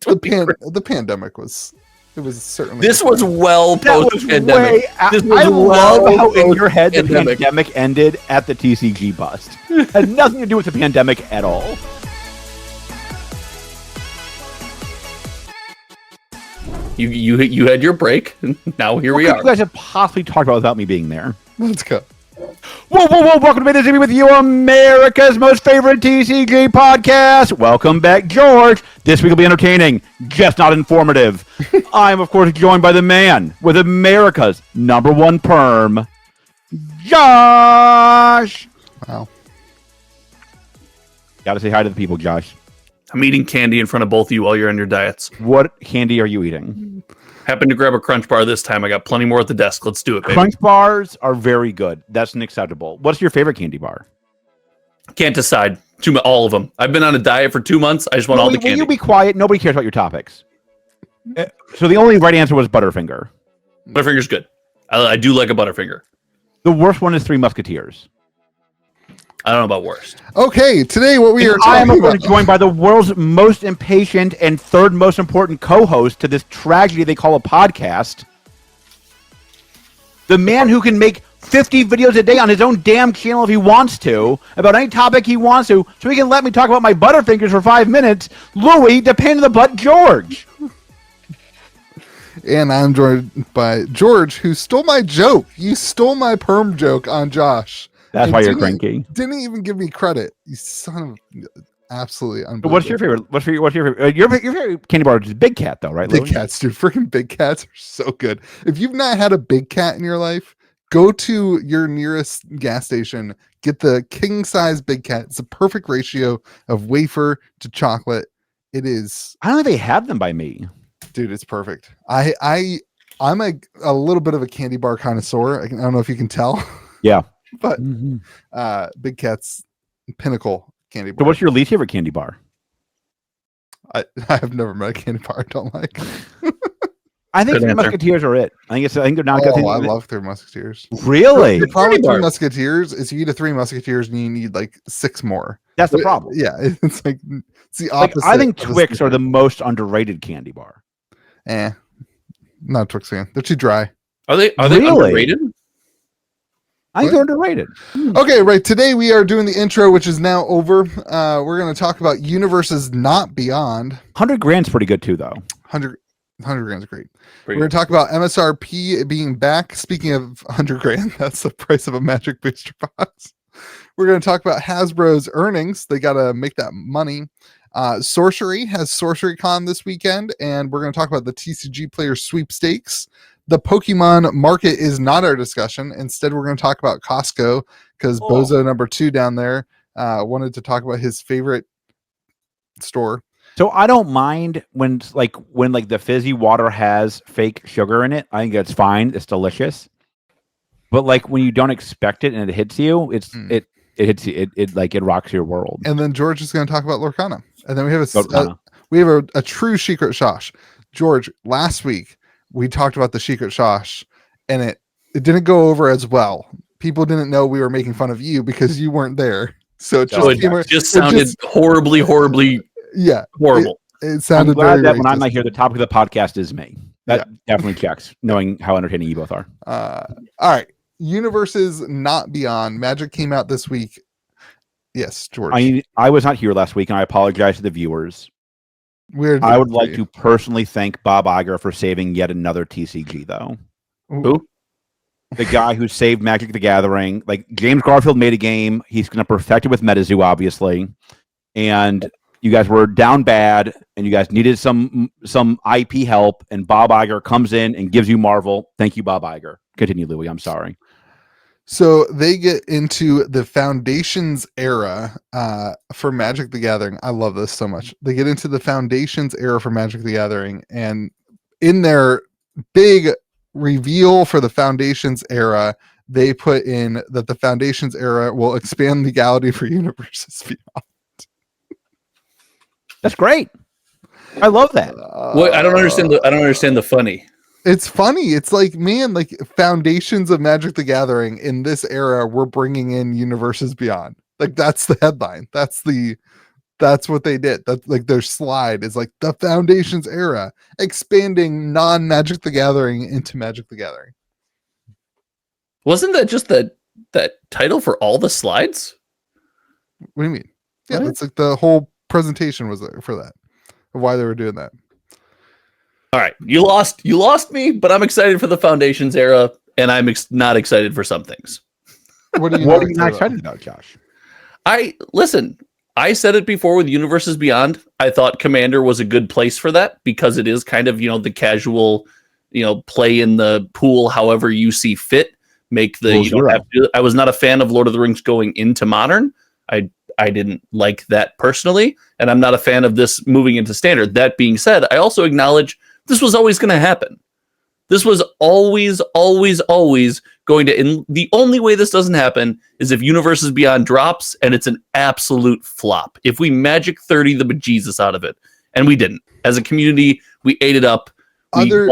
The pandemic was. It was certainly. This was well post-pandemic. I love how in your head the pandemic ended at the TCG bust. It had nothing to do with the pandemic at all. You had your break, and now here we are. You guys have possibly talked about without me being there. Let's go. Whoa! Welcome to TCG with you, America's most favorite TCG podcast. Welcome back, George. This week will be entertaining, just not informative. I'm, of course, joined by the man with America's #1 perm, Josh. Wow. Got to say hi to the people, Josh. I'm eating candy in front of both of you while you're on your diets. What candy are you eating? Happened to grab a Crunch Bar this time. I got plenty more at the desk. Let's do it, baby. Crunch Bars are very good. That's unacceptable. What's your favorite candy bar? Can't decide. All of them. I've been on a diet for 2 months. I just want all the candy. Will you be quiet? Nobody cares about your topics. So the only right answer was Butterfinger. Butterfinger's good. I do like a Butterfinger. The worst one is Three Musketeers. I don't know about worst. Okay, today what we are I talking am about. joined by the world's most impatient and third most important co-host to this tragedy they call a podcast. The man who can make 50 videos a day on his own damn channel if he wants to, about any topic he wants to, so he can let me talk about my Butterfingers for 5 minutes, Louis, the pain in the butt George. And I'm joined by George, who stole my joke. You stole my perm joke on Josh. That's why you're cranky. Didn't even give me credit. You son of absolutely unbelievable. What's your favorite? What's your favorite? Your favorite candy bar is Big Cat, though, right? Big Louis? Cats, dude. Freaking Big Cats are so good. If you've not had a Big Cat in your life, go to your nearest gas station. Get the king size Big Cat. It's a perfect ratio of wafer to chocolate. It is. I don't think they have them by me, dude. It's perfect. I'm a little bit of a candy bar connoisseur. I don't know if you can tell. Yeah. But Big Cat's pinnacle candy bar. So what's your least favorite candy bar? I have never met a candy bar I don't like. I think Three Musketeers are it. I think they're not. I love Three Musketeers. Really? The problem with Three Musketeers is you eat a Three Musketeers and you need like 6 more. That's the problem. Yeah, it's like it's the opposite. I think Twix are the most underrated candy bar. Not a Twix fan. They're too dry. Are they really? Underrated? I think they're underrated. Okay, right. Today we are doing the intro, which is now over. We're going to talk about universes not beyond. 100 grand's pretty good too, though. 100 grand's great. We're going to talk about MSRP being back. Speaking of 100 grand, that's the price of a Magic booster box. We're going to talk about Hasbro's earnings. They got to make that money. Sorcery has Sorcery Con this weekend, and we're going to talk about the TCGplayer sweepstakes. The Pokemon market is not our discussion. Instead, we're going to talk about Costco because Bozo number 2 down there wanted to talk about his favorite store. So I don't mind when the fizzy water has fake sugar in it. I think that's fine. It's delicious. But like when you don't expect it and it hits you, it hits you. It rocks your world. And then George is going to talk about Lorcana. And then we have a true secret Shosh. George, last week we talked about the secret Shosh, and it didn't go over as well. People didn't know we were making fun of you because you weren't there. So it just sounded horribly horrible. It sounded I'm glad very that racist. when I'm not here, the topic of the podcast is me. That definitely checks, knowing how entertaining you both are. All right. Universes not beyond. Magic came out this week. Yes, George. I was not here last week, and I apologize to the viewers. I would like to personally thank Bob Iger for saving yet another TCG, though. Who? The guy who saved Magic the Gathering. Like, James Garfield made a game. He's going to perfect it with MetaZoo, obviously. And you guys were down bad, and you guys needed some IP help, and Bob Iger comes in and gives you Marvel. Thank you, Bob Iger. Continue, Louis. I'm sorry. So they get into the Foundations era for Magic the Gathering. I love this so much. They get into the Foundations era for Magic the Gathering, and in their big reveal for the Foundations era, they put in that the Foundations era will expand legality for universes beyond. That's great. I love that. I don't understand the funny. It's funny. It's like, man, like Foundations of Magic the Gathering in this era, we're bringing in universes beyond. Like that's the headline. That's the That's what they did. That's like their slide is like the Foundations era, expanding non-Magic the Gathering into Magic the Gathering. Wasn't that just that title for all the slides? What do you mean? Yeah, What? that's like the whole presentation was there for that, of why they were doing that. All right, you lost me, but I'm excited for the Foundations era, and I'm not excited for some things. What are you not excited about, Josh? I said it before with Universes Beyond. I thought Commander was a good place for that because it is kind of, the casual, play in the pool however you see fit. I was not a fan of Lord of the Rings going into Modern. I didn't like that personally, and I'm not a fan of this moving into Standard. That being said, I also acknowledge this was always going to happen. This was always, always, always going to. And the only way this doesn't happen is if Universes Beyond drops and it's an absolute flop. If we Magic 30 the bejesus out of it, and we didn't. As a community, we ate it up. Other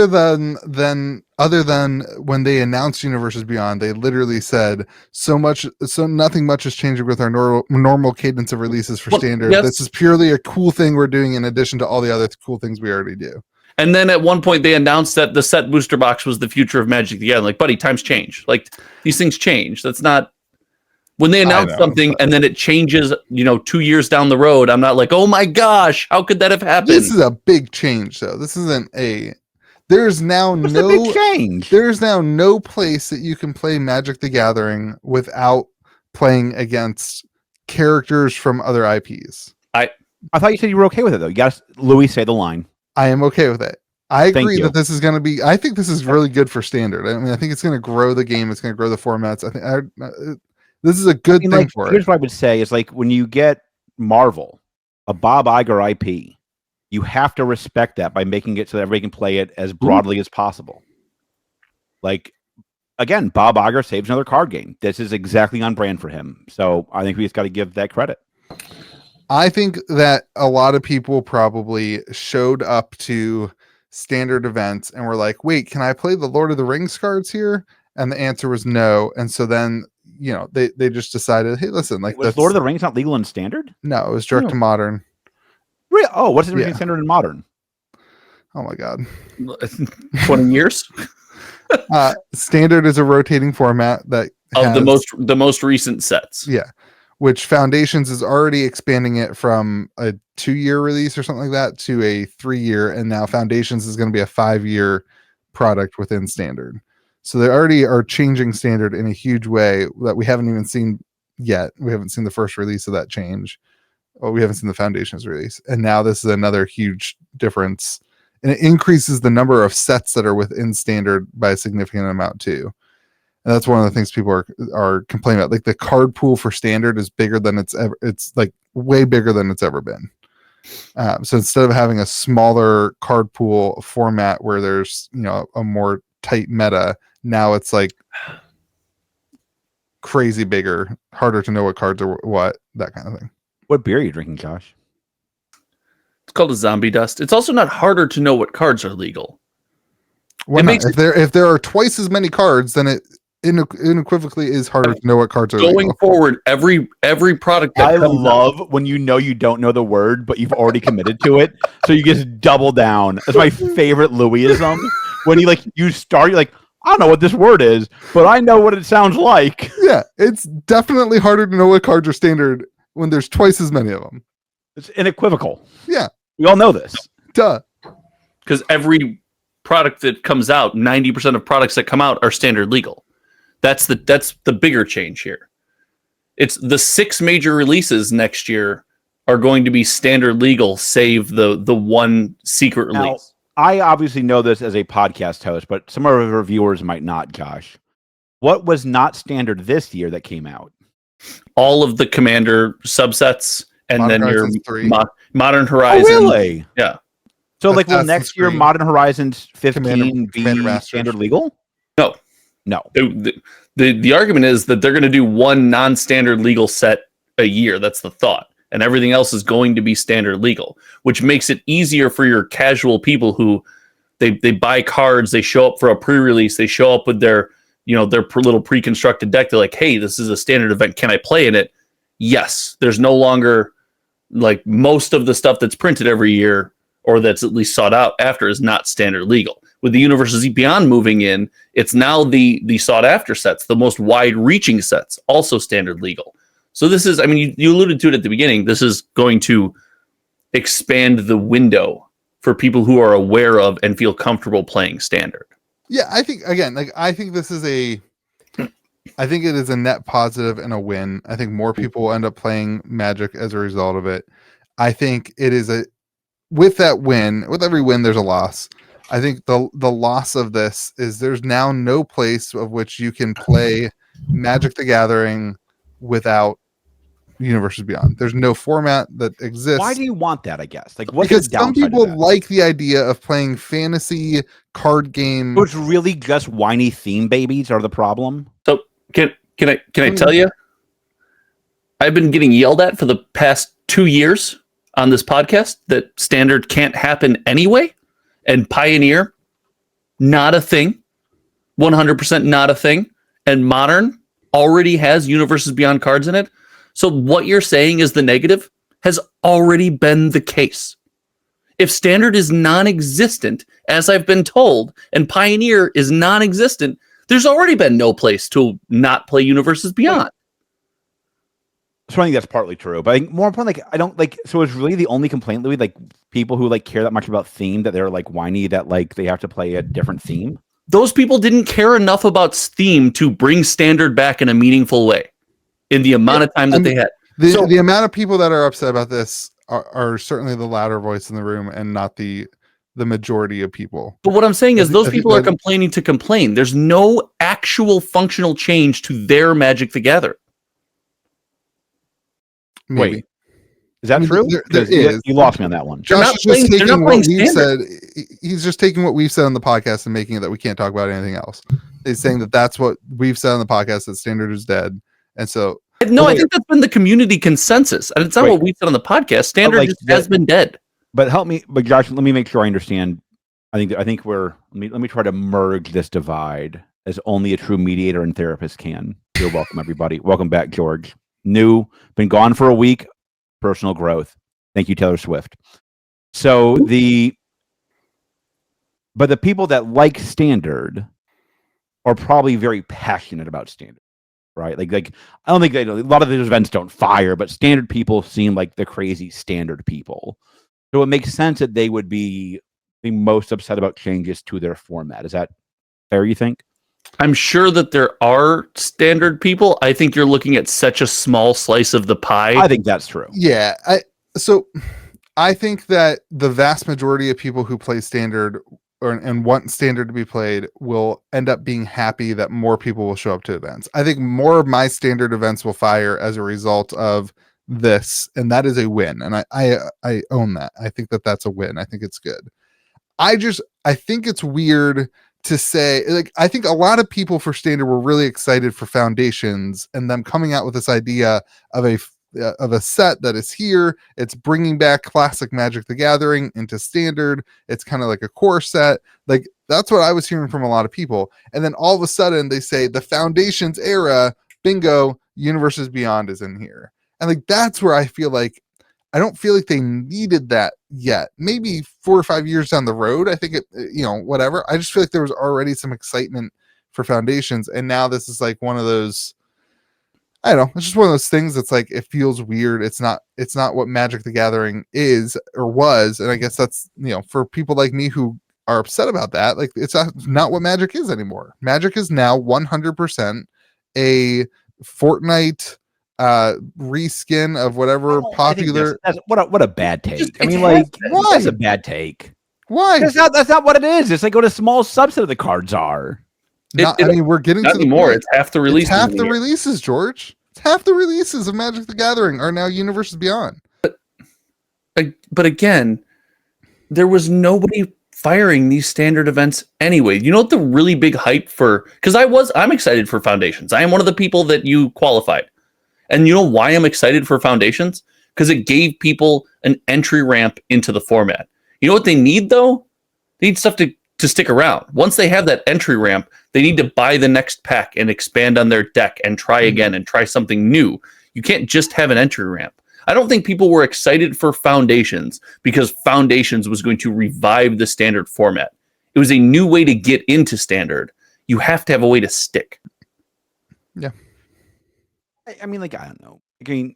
than when they announced Universes Beyond, they literally said so nothing much is changing with our normal cadence of releases for Standard. Yes. This is purely a cool thing we're doing in addition to all the other cool things we already do. And then at one point they announced that the set booster box was the future of Magic the Gathering. Like, buddy, times change. Like, these things change. That's not when they announce something and then it changes, 2 years down the road. I'm not like, oh my gosh, how could that have happened? This is a big change, though. This isn't there's now big change. There's now no place that you can play Magic the Gathering without playing against characters from other IPs. I thought you said you were okay with it, though. You got to, Louis, say the line. I am okay with it. I agree that this is going to be. I think this is really good for Standard. I mean, I think it's going to grow the game. It's going to grow the formats. I think this is a good thing for it. Here's what I would say is, like, when you get Marvel, a Bob Iger IP, you have to respect that by making it so that everybody can play it as broadly as possible. Like, again, Bob Iger saves another card game. This is exactly on brand for him. So I think we just got to give that credit. I think that a lot of people probably showed up to Standard events and were like, wait, can I play the Lord of the Rings cards here? And the answer was no. And so then, they just decided, hey, listen, like, was Lord of the Rings not legal in Standard? No, it was direct to Modern. Really? Oh, what's the difference between Standard and Modern? Oh my God. 20 years? Standard is a rotating format that of the most recent sets. Yeah. Which Foundations is already expanding it from a 2-year release or something like that to a 3-year. And now Foundations is going to be a 5-year product within Standard. So they already are changing Standard in a huge way that we haven't even seen yet. We haven't seen the first release of that change. Well, we haven't seen the Foundations release. And now this is another huge difference. And it increases the number of sets that are within Standard by a significant amount too. And that's one of the things people are complaining about. Like, the card pool for Standard is bigger than it's like way bigger than it's ever been. So instead of having a smaller card pool format where there's, a more tight meta, now it's like crazy bigger, harder to know what cards are what, that kind of thing. What beer are you drinking, Josh? It's called a zombie dust. It's also not harder to know what cards are legal. Why not? If there are twice as many cards, then it unequivocally is harder to know what cards are going legal. forward. Every product that I love when you don't know the word, but you've already committed to it, so you just double down. That's my favorite Louisism. When you start, you're like, I don't know what this word is, but I know what it sounds like. Yeah, it's definitely harder to know what cards are Standard when there's twice as many of them. It's unequivocal. Yeah, we all know this. Duh. Because every product that comes out, 90% of products that come out are Standard legal. That's the bigger change here. It's the 6 major releases next year are going to be Standard legal, save the one secret release. Now, I obviously know this as a podcast host, but some of our viewers might not, Josh. What was not Standard this year that came out? All of the Commander subsets, and Modern then your Modern Horizons. Oh, really? Yeah. So, will next year Modern Horizons 15 be Standard legal? No. The argument is that they're going to do one non-standard legal set a year. That's the thought. And everything else is going to be Standard legal, which makes it easier for your casual people who they buy cards, they show up for a pre-release, they show up with their little pre-constructed deck. They're like, hey, this is a Standard event. Can I play in it? Yes. There's no longer like most of the stuff that's printed every year or that's at least sought out after is not standard legal. With the Universes Beyond moving in, it's now the sought after sets, the most wide reaching sets, also standard legal. So this is, I mean, you alluded to it at the beginning. This is going to expand the window for people who are aware of and feel comfortable playing standard. Yeah, I think again, like I think this is I think it is a net positive and a win. I think more people will end up playing Magic as a result of it. I think it is with that win, with every win, there's a loss. I think the loss of this is there's now no place of which you can play Magic the Gathering without Universes Beyond. There's no format that exists. Why do you want that? I guess because some people like the idea of playing fantasy card game. So it's really just whiny theme babies are the problem. So can I tell you? I've been getting yelled at for the past 2 years on this podcast that standard can't happen anyway, and Pioneer, not a thing, 100% not a thing, and Modern already has Universes Beyond cards in it. So what you're saying is the negative has already been the case. If standard is non-existent, as I've been told, and Pioneer is non-existent, there's already been no place to not play Universes Beyond. So I think that's partly true, but I think more importantly, like I don't like. So it's really the only complaint, Louis, like people who like care that much about theme that they're like whiny that like they have to play a different theme. Those people didn't care enough about theme to bring standard back in a meaningful way in the amount of time that they had. The amount of people that are upset about this are certainly the louder voice in the room and not the majority of people. But what I'm saying is those people are complaining to complain. There's no actual functional change to their Magic the Gathering. Maybe. Wait, is that true? There is. You lost me on that one. Josh is just taking what we've said. He's just taking what we've said on the podcast and making it that we can't talk about anything else. He's saying that that's what we've said on the podcast, that standard is dead. And so no, I think that's been the community consensus. And it's not what we said on the podcast. Standard just has been dead. But help me, but Josh, let me make sure I understand. I think we're let me try to merge this divide as only a true mediator and therapist can. You're welcome, everybody. Welcome back, George. New, been gone for a week. Personal growth. Thank you, Taylor Swift. So the people that like standard are probably very passionate about standard. Right, like I don't think a lot of these events don't fire, but standard people seem like the crazy standard people. So it makes sense that they would be the most upset about changes to their format. Is that fair, you think? I'm sure that there are standard people. I think you're looking at such a small slice of the pie. I think that's true. Yeah, I think that the vast majority of people who play standard and want standard to be played will end up being happy that more people will show up to events. I think more of my standard events will fire as a result of this, and that is a win. And I own that. I think that that's a win. I think it's good. I think it's weird to say, like, I think a lot of people for standard were really excited for Foundations and them coming out with this idea of a set that is here. It's bringing back classic Magic the Gathering into standard. It's kind of like a core set. Like, that's what I was hearing from a lot of people. And then all of a sudden they say the Foundations era, bingo, Universes Beyond is in here. And like, that's where I feel like I don't feel like they needed that yet. Maybe 4 or 5 years down the road, I think it, whatever. I just feel like there was already some excitement for Foundations. And now this is like one of those, I don't know. It's just one of those things that's like, it feels weird. It's not what Magic the Gathering is or was. And I guess that's, for people like me who are upset about that, like, it's not what Magic is anymore. Magic is now 100% a Fortnite reskin of whatever popular. What a bad take. I mean, like, why? That's a bad take. Why? That's not what it is. It's like what a small subset of the cards are. We're getting to the more. point. It's half the releases. It's half the releases, George. It's half the releases of Magic the Gathering are now Universes Beyond. But again, there was nobody firing these standard events anyway. You know what the really big hype for? Because I'm excited for Foundations. I am one of the people that you qualified. And you know why I'm excited for Foundations? Because it gave people an entry ramp into the format. You know what they need, though? They need stuff to stick around. Once they have that entry ramp, they need to buy the next pack and expand on their deck and try again and try something new. You can't just have an entry ramp. I don't think people were excited for Foundations because Foundations was going to revive the Standard format. It was a new way to get into Standard. You have to have a way to stick. Yeah. I mean, like, I don't know. I mean,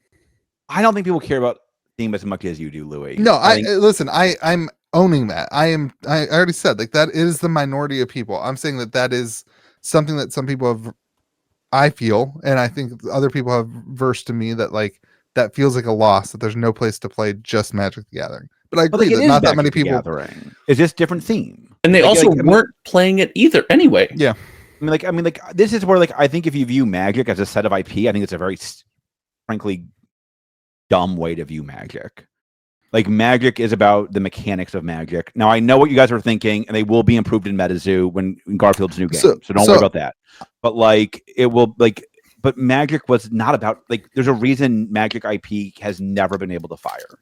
I don't think people care about theme as much as you do, Louis. No, listen, I'm owning that. I already said, like, that is the minority of people. I'm saying that is something that some people have, I feel, and I think other people have versed to me that, like, that feels like a loss, that there's no place to play just Magic the Gathering. But I agree that not that many people. It's just different theme. And they also weren't playing it either anyway. Yeah. I mean, this is where, like, I think if you view Magic as a set of IP, I think it's a very, frankly, dumb way to view Magic. Like, Magic is about the mechanics of Magic. Now, I know what you guys are thinking, and they will be improved in MetaZoo when in Garfield's new game. So don't worry about that. But, like, it will, like, but Magic was not about, like, there's a reason Magic IP has never been able to fire.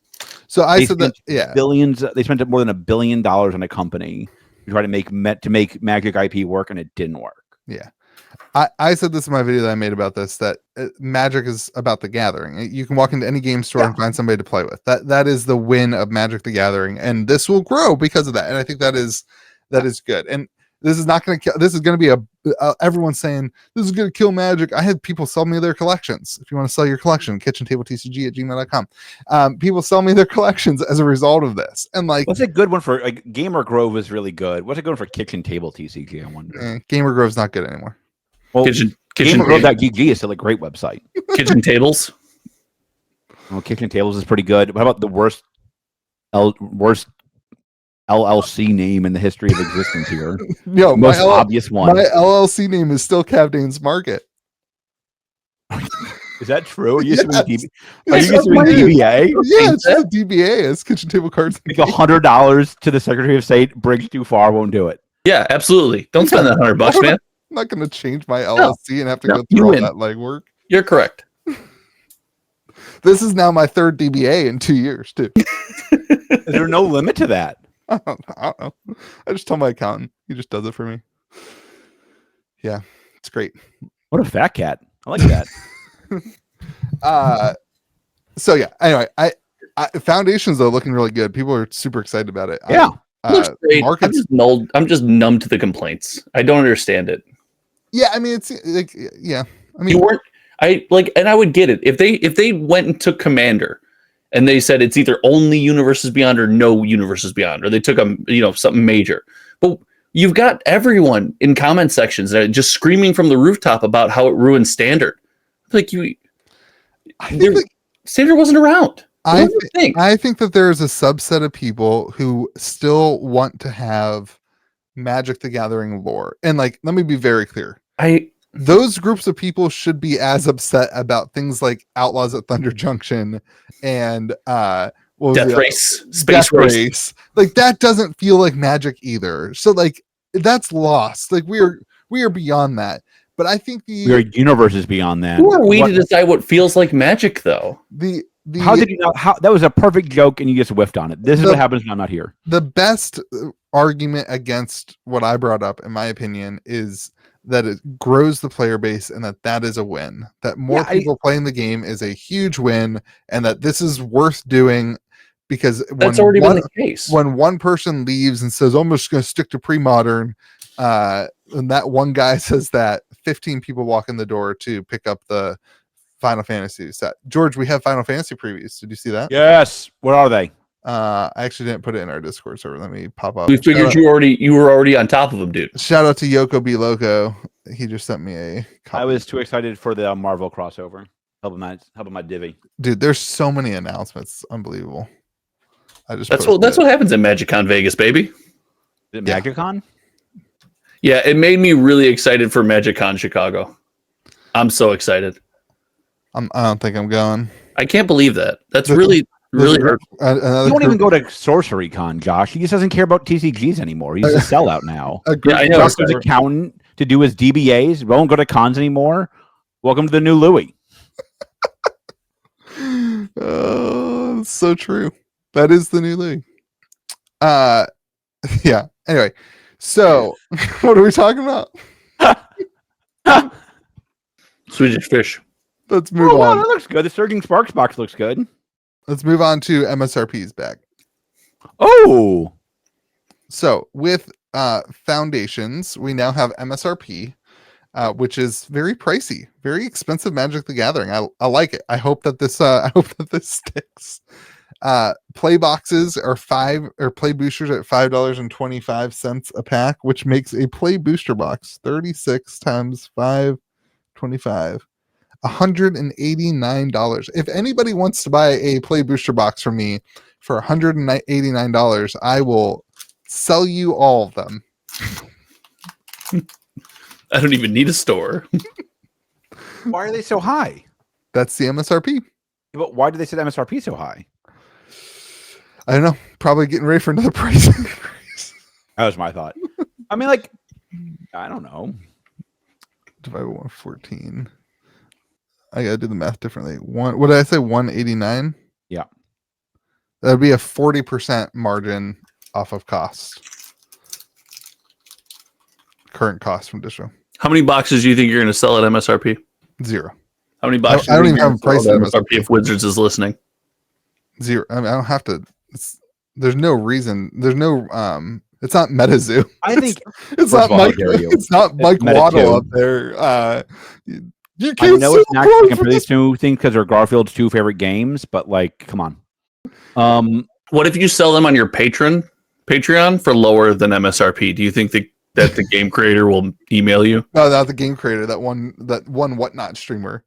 So I said that, yeah, billions. They spent more than $1 billion on a company to try to make Magic IP work, and it didn't work. Yeah. I said this in my video that I made about this, that Magic is about the gathering. You can walk into any game store and find somebody to play with. That is the win of Magic the Gathering, and this will grow because of that. And I think that is good. And this is not going to. This is going to be everyone's saying this is going to kill Magic. I had people sell me their collections. If you want to sell your collection, KitchenTableTCG@gmail.com. People sell me their collections as a result of this. And, like, what's a good one for, like, Gamer Grove is really good. What's a good one for Kitchen Table TCG? I wonder. Gamer Grove's not good anymore. Well, KitchenTableTCG is still a great website. Kitchen Tables. Well, Kitchen Tables is pretty good. What about the worst LLC name in the history of existence here? No, most obvious one. My LLC name is still Cavdane's Market. Is that true? Are you Yes. Are you doing DBA? Yeah, it's just DBA. It's Kitchen Table Cards. Like $100 to the Secretary of State, bridge too far, won't do it. Yeah, absolutely. Don't spend that $100, man. I'm not going to change my LLC and have to go through all that legwork. You're correct. This is now my third DBA in 2 years, too. Is there no limit to that? I don't know. I just tell my accountant. He just does it for me. Yeah, it's great. What a fat cat. I like that. So yeah, anyway, I Foundations, though, looking really good. People are super excited about it. Yeah. Looks great. I'm just numb to the complaints. I don't understand it. Yeah, I mean, it's like, yeah. I mean, and I would get it if they went and took Commander, and they said it's either only Universes Beyond or no Universes Beyond, or they took something major. But you've got everyone in comment sections that are just screaming from the rooftop about how it ruined Standard. Like, Standard wasn't around. I think that there's a subset of people who still want to have Magic the Gathering lore. And, like, let me be very clear. Those groups of people should be as upset about things like Outlaws at Thunder Junction and Death Race, Space Race. Like, that doesn't feel like Magic either. So, like, that's lost. Like, we are beyond that. But I think we are universes beyond that. Who are we to decide what feels like Magic, though? How did you know? That was a perfect joke, and you just whiffed on it. This is what happens when I'm not here. The best argument against what I brought up, in my opinion, is that it grows the player base, and that is a win. That more people playing the game is a huge win, and that this is worth doing, because that's already been the case. When one person leaves and says, "I'm just going to stick to pre-modern," and that one guy says that, 15 people walk in the door to pick up the Final Fantasy set. George, we have Final Fantasy previews. Did you see that? Yes. What are they? I actually didn't put it in our Discord server. Let me pop up. We figured you were already on top of them, dude. Shout out to Yoko B Loco. He just sent me a copy. I was too excited for the Marvel crossover. Helping my divvy. Dude, there's so many announcements. Unbelievable. That's what happens at MagicCon Vegas, baby. Is it MagicCon? Yeah, it made me really excited for MagicCon Chicago. I'm so excited. I don't think I'm going. I can't believe that. That's really hurt. You don't even go to Sorcery Con, Josh. He just doesn't care about TCGs anymore. He's a sellout now. Yeah, I know. Josh is accountant to do his DBAs. Won't go to cons anymore. Welcome to the new Louis. Oh, so true. That is the new Louis. Yeah. Anyway, so what are we talking about? Swedish Fish. Let's move on. Wow, that looks good. The Surging Sparks box looks good. let's move on to MSRP's bag. Oh, So with foundations, we now have MSRP, which is very pricey, very expensive Magic the Gathering. I like it. I hope that this sticks. Play boxes are play boosters at $5.25 a pack, which makes a play booster box 36 times 525 $189. If anybody wants to buy a play booster box from me for $189, I will sell you all of them. I don't even need a store. why are they so high? That's the MSRP. But why do they set MSRP so high? I don't know. Probably getting ready for another price increase. That was my thought. I mean, like, I don't know. Divided by 114. I gotta do the math differently. What did I say? 189? Yeah. That'd be a 40% margin off of cost. Current cost from distro. How many boxes do you think you're going to sell at MSRP? 0. How many boxes? I don't even have a price at MSRP if Wizards is listening. 0. I mean, I don't have to. There's no reason. There's no. It's not MetaZoo. I think it's not Mike. It's not Mike Waddle up there. You I know it's not to compare these two things because they're Garfield's two favorite games, but like, come on. What if you sell them on your Patreon for lower than MSRP? Do you think that the game creator will email you? No, not the game creator. That one Whatnot streamer.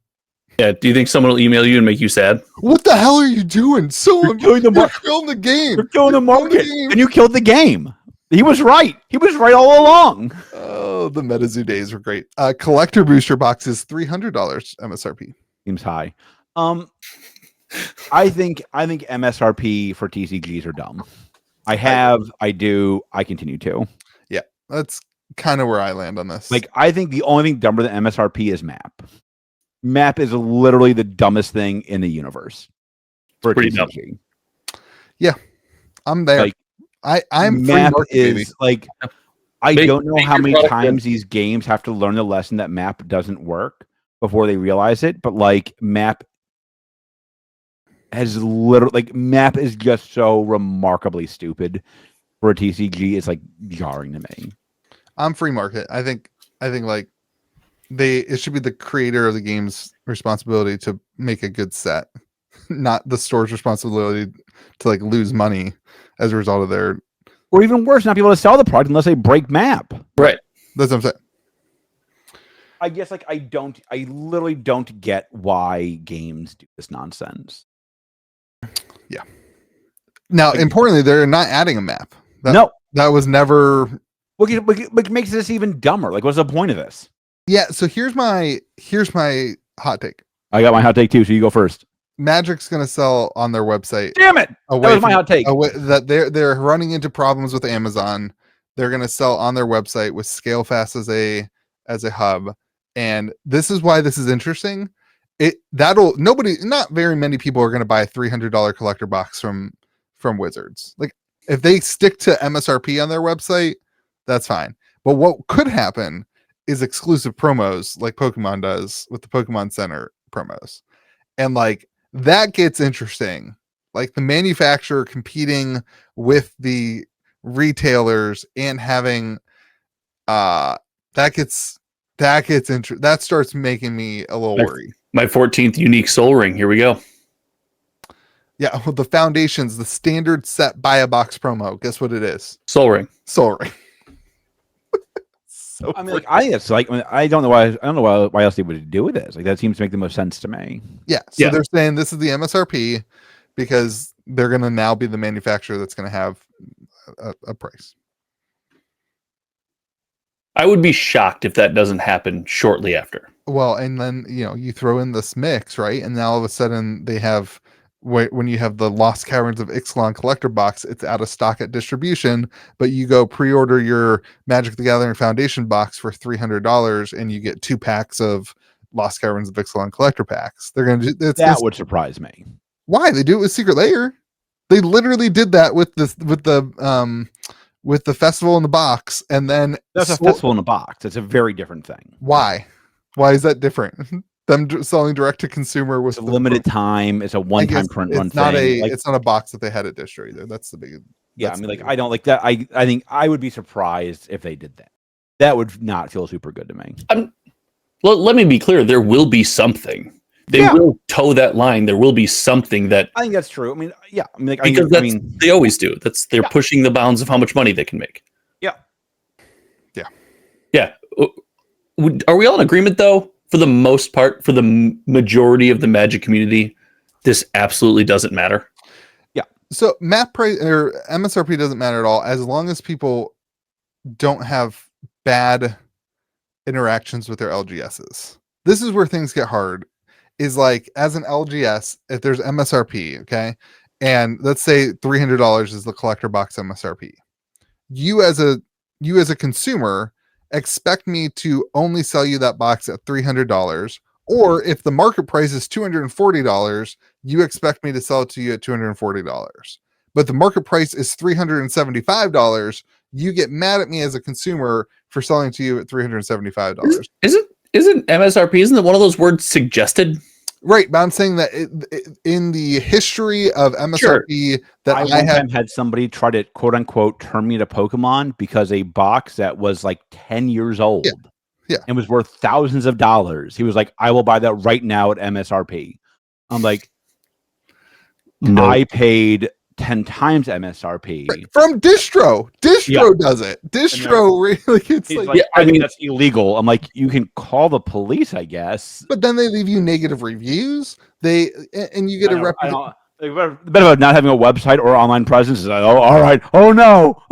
Yeah. Do you think someone will email you and make you sad? What the hell are you doing? You're killing the market. You're killing the game. You're killing the market. And you killed the game. He was right. He was right all along. Oh, the MetaZoo days were great. Collector booster box is $300 MSRP. Seems high. I think MSRP for TCGs are dumb. I continue to. Yeah, that's kind of where I land on this. Like, I think the only thing dumber than MSRP is map. Map is literally the dumbest thing in the universe for a TCG. Dumb. Yeah, I'm there. Like, I'm map market, is baby. like, I don't know how many times these games have to learn the lesson that map doesn't work before they realize it, but like map has literally, like, map is just so remarkably stupid for a TCG. It's like jarring to me. I'm free market. I think like it should be the creator of the game's responsibility to make a good set, not the store's responsibility to like lose money as a result of their, or even worse, not be able to sell the product unless they break map. Right. That's what I'm saying. I guess like I literally don't get why games do this nonsense. Yeah. Now, importantly, they're not adding a map. No, that was never. What makes this even dumber? Like, what's the point of this? Yeah. So here's my hot take. I got my hot take too. So you go first. Magic's going to sell on their website. Damn it! That was my hot take. That they're running into problems with Amazon. They're going to sell on their website with ScaleFast as a hub, and this is why this is interesting. Not very many people are going to buy a $300 collector box from Wizards. Like, if they stick to MSRP on their website, that's fine. But what could happen is exclusive promos like Pokemon does with the Pokemon Center promos, and like. That gets interesting. Like the manufacturer competing with the retailers and having that starts making me a little worried. My 14th unique soul ring. Here we go. Yeah, well, the foundations, the standard set buy a box promo. Guess what it is? Soul ring. Soul ring. So I mean, like, I don't know why else they would do this. Like, that seems to make the most sense to me. Yeah. So they're saying this is the MSRP because they're going to now be the manufacturer that's going to have a price. I would be shocked if that doesn't happen shortly after. Well, and then you throw in this mix, right? And now all of a sudden they have. When you have the Lost Caverns of Ixalan collector box, it's out of stock at distribution, but you go pre-order your Magic the Gathering Foundation box for $300 and you get 2 packs of Lost Caverns of Ixalan collector packs. They're going to do that. Would surprise me. Why? They do it with Secret Lair. They literally did that with the festival in the box, and then that's a festival in the box. It's a very different thing. Why is that different? them selling direct to consumer with It's a limited time. It's a one-time print run it's not thing. It's not a box that they had at distro either. That's the big. Yeah, I mean, like, I don't like that. I think I would be surprised if they did that. That would not feel super good to me. Well, let me be clear. There will be something. They will toe that line. There will be something that. I think that's true. I mean, yeah. I mean, like, because they always do. They're pushing the bounds of how much money they can make. Yeah. Yeah. Are we all in agreement, though? For the most part, for the majority of the Magic community, this absolutely doesn't matter. Yeah. So map price or MSRP doesn't matter at all as long as people don't have bad interactions with their LGSs. This is where things get hard. Is like as an LGS, if there's MSRP, okay, and let's say $300 is the collector box MSRP. You as a consumer expect me to only sell you that box at $300, or if the market price is $240, you expect me to sell it to you at $240. But the market price is $375, you get mad at me as a consumer for selling to you at $375. Isn't MSRP, isn't it one of those words suggested? Right, but I'm saying that in the history of MSRP, that I had somebody try to quote unquote turn me to Pokemon because a box that was like 10 years old, and was worth thousands of dollars. He was like, "I will buy that right now at MSRP." I'm like, no. I paid 10 times MSRP from distro. Distro does it. Distro really. It's like I think that's illegal. I'm like, you can call the police, I guess. But then they leave you negative reviews. And you get a reputation. The bit about not having a website or online presence is like, oh, all right. Oh no.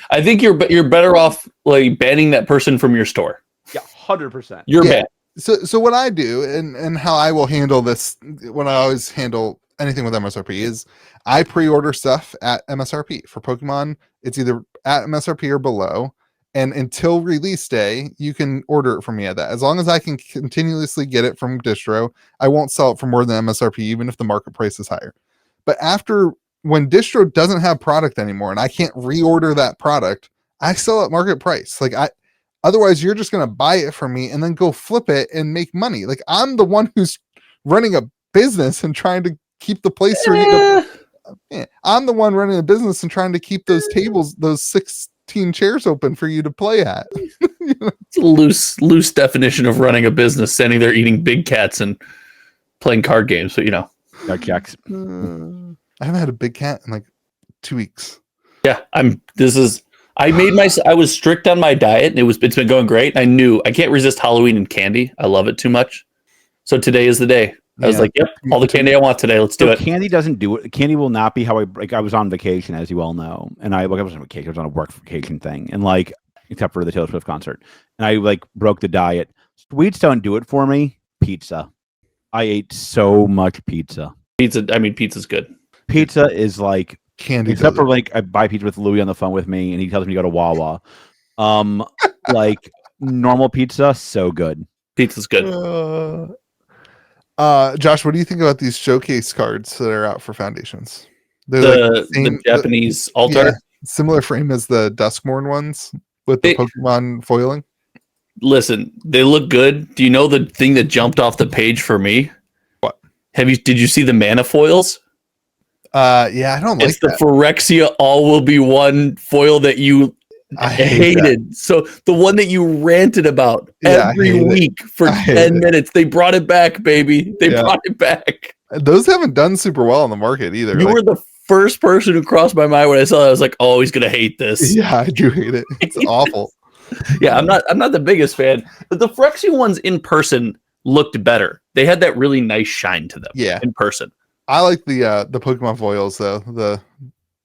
I think you're better off like banning that person from your store. Yeah, 100%. You're banned. So what I do and how I will handle this when I always handle anything with MSRP is I pre-order stuff at MSRP. For Pokemon, it's either at MSRP or below. And until release day, you can order it from me at that. As long as I can continuously get it from distro, I won't sell it for more than MSRP, even if the market price is higher. But when distro doesn't have product anymore and I can't reorder that product, I sell at market price. Otherwise you're just going to buy it from me and then go flip it and make money. Like I'm the one who's running a business and trying to keep the place I'm the one running a business and trying to keep those tables, those 16 chairs open for you to play at. It's a loose definition of running a business, standing there eating big cats and playing card games. So dark jacks. I haven't had a big cat in like 2 weeks. Yeah, I was strict on my diet and it's been going great. I knew I can't resist Halloween and candy. I love it too much. So today is the day. I was like, yep, all the candy I want today. Let's do it. Candy doesn't do it. Candy will not be how I was on vacation, as you all know. And I was on vacation. I was on a work vacation thing. And except for the Taylor Swift concert. And I broke the diet. Sweets don't do it for me. Pizza. I ate so much pizza. Pizza's good. Pizza is like candy. Except for I buy pizza with Louis on the phone with me and he tells me to go to Wawa. Normal pizza, so good. Pizza's good. Josh, what do you think about these showcase cards that are out for Foundations? They're the Japanese altar, similar frame as the Duskmourn ones with the Pokemon foiling. Listen, they look good. Do you know the thing that jumped off the page for me? What? Did you see the mana foils? Yeah, I don't like that. It's the Phyrexia all will be one foil that you hated. So the one that you ranted about every week for 10 minutes. They brought it back, baby. They brought it back. Those haven't done super well on the market either. You were the first person who crossed my mind when I saw that. I was like, oh, he's gonna hate this. Yeah, I do hate it. It's awful. Yeah, I'm not the biggest fan. But the Phyrexia ones in person looked better. They had that really nice shine to them. Yeah, in person. I like the Pokemon foils though.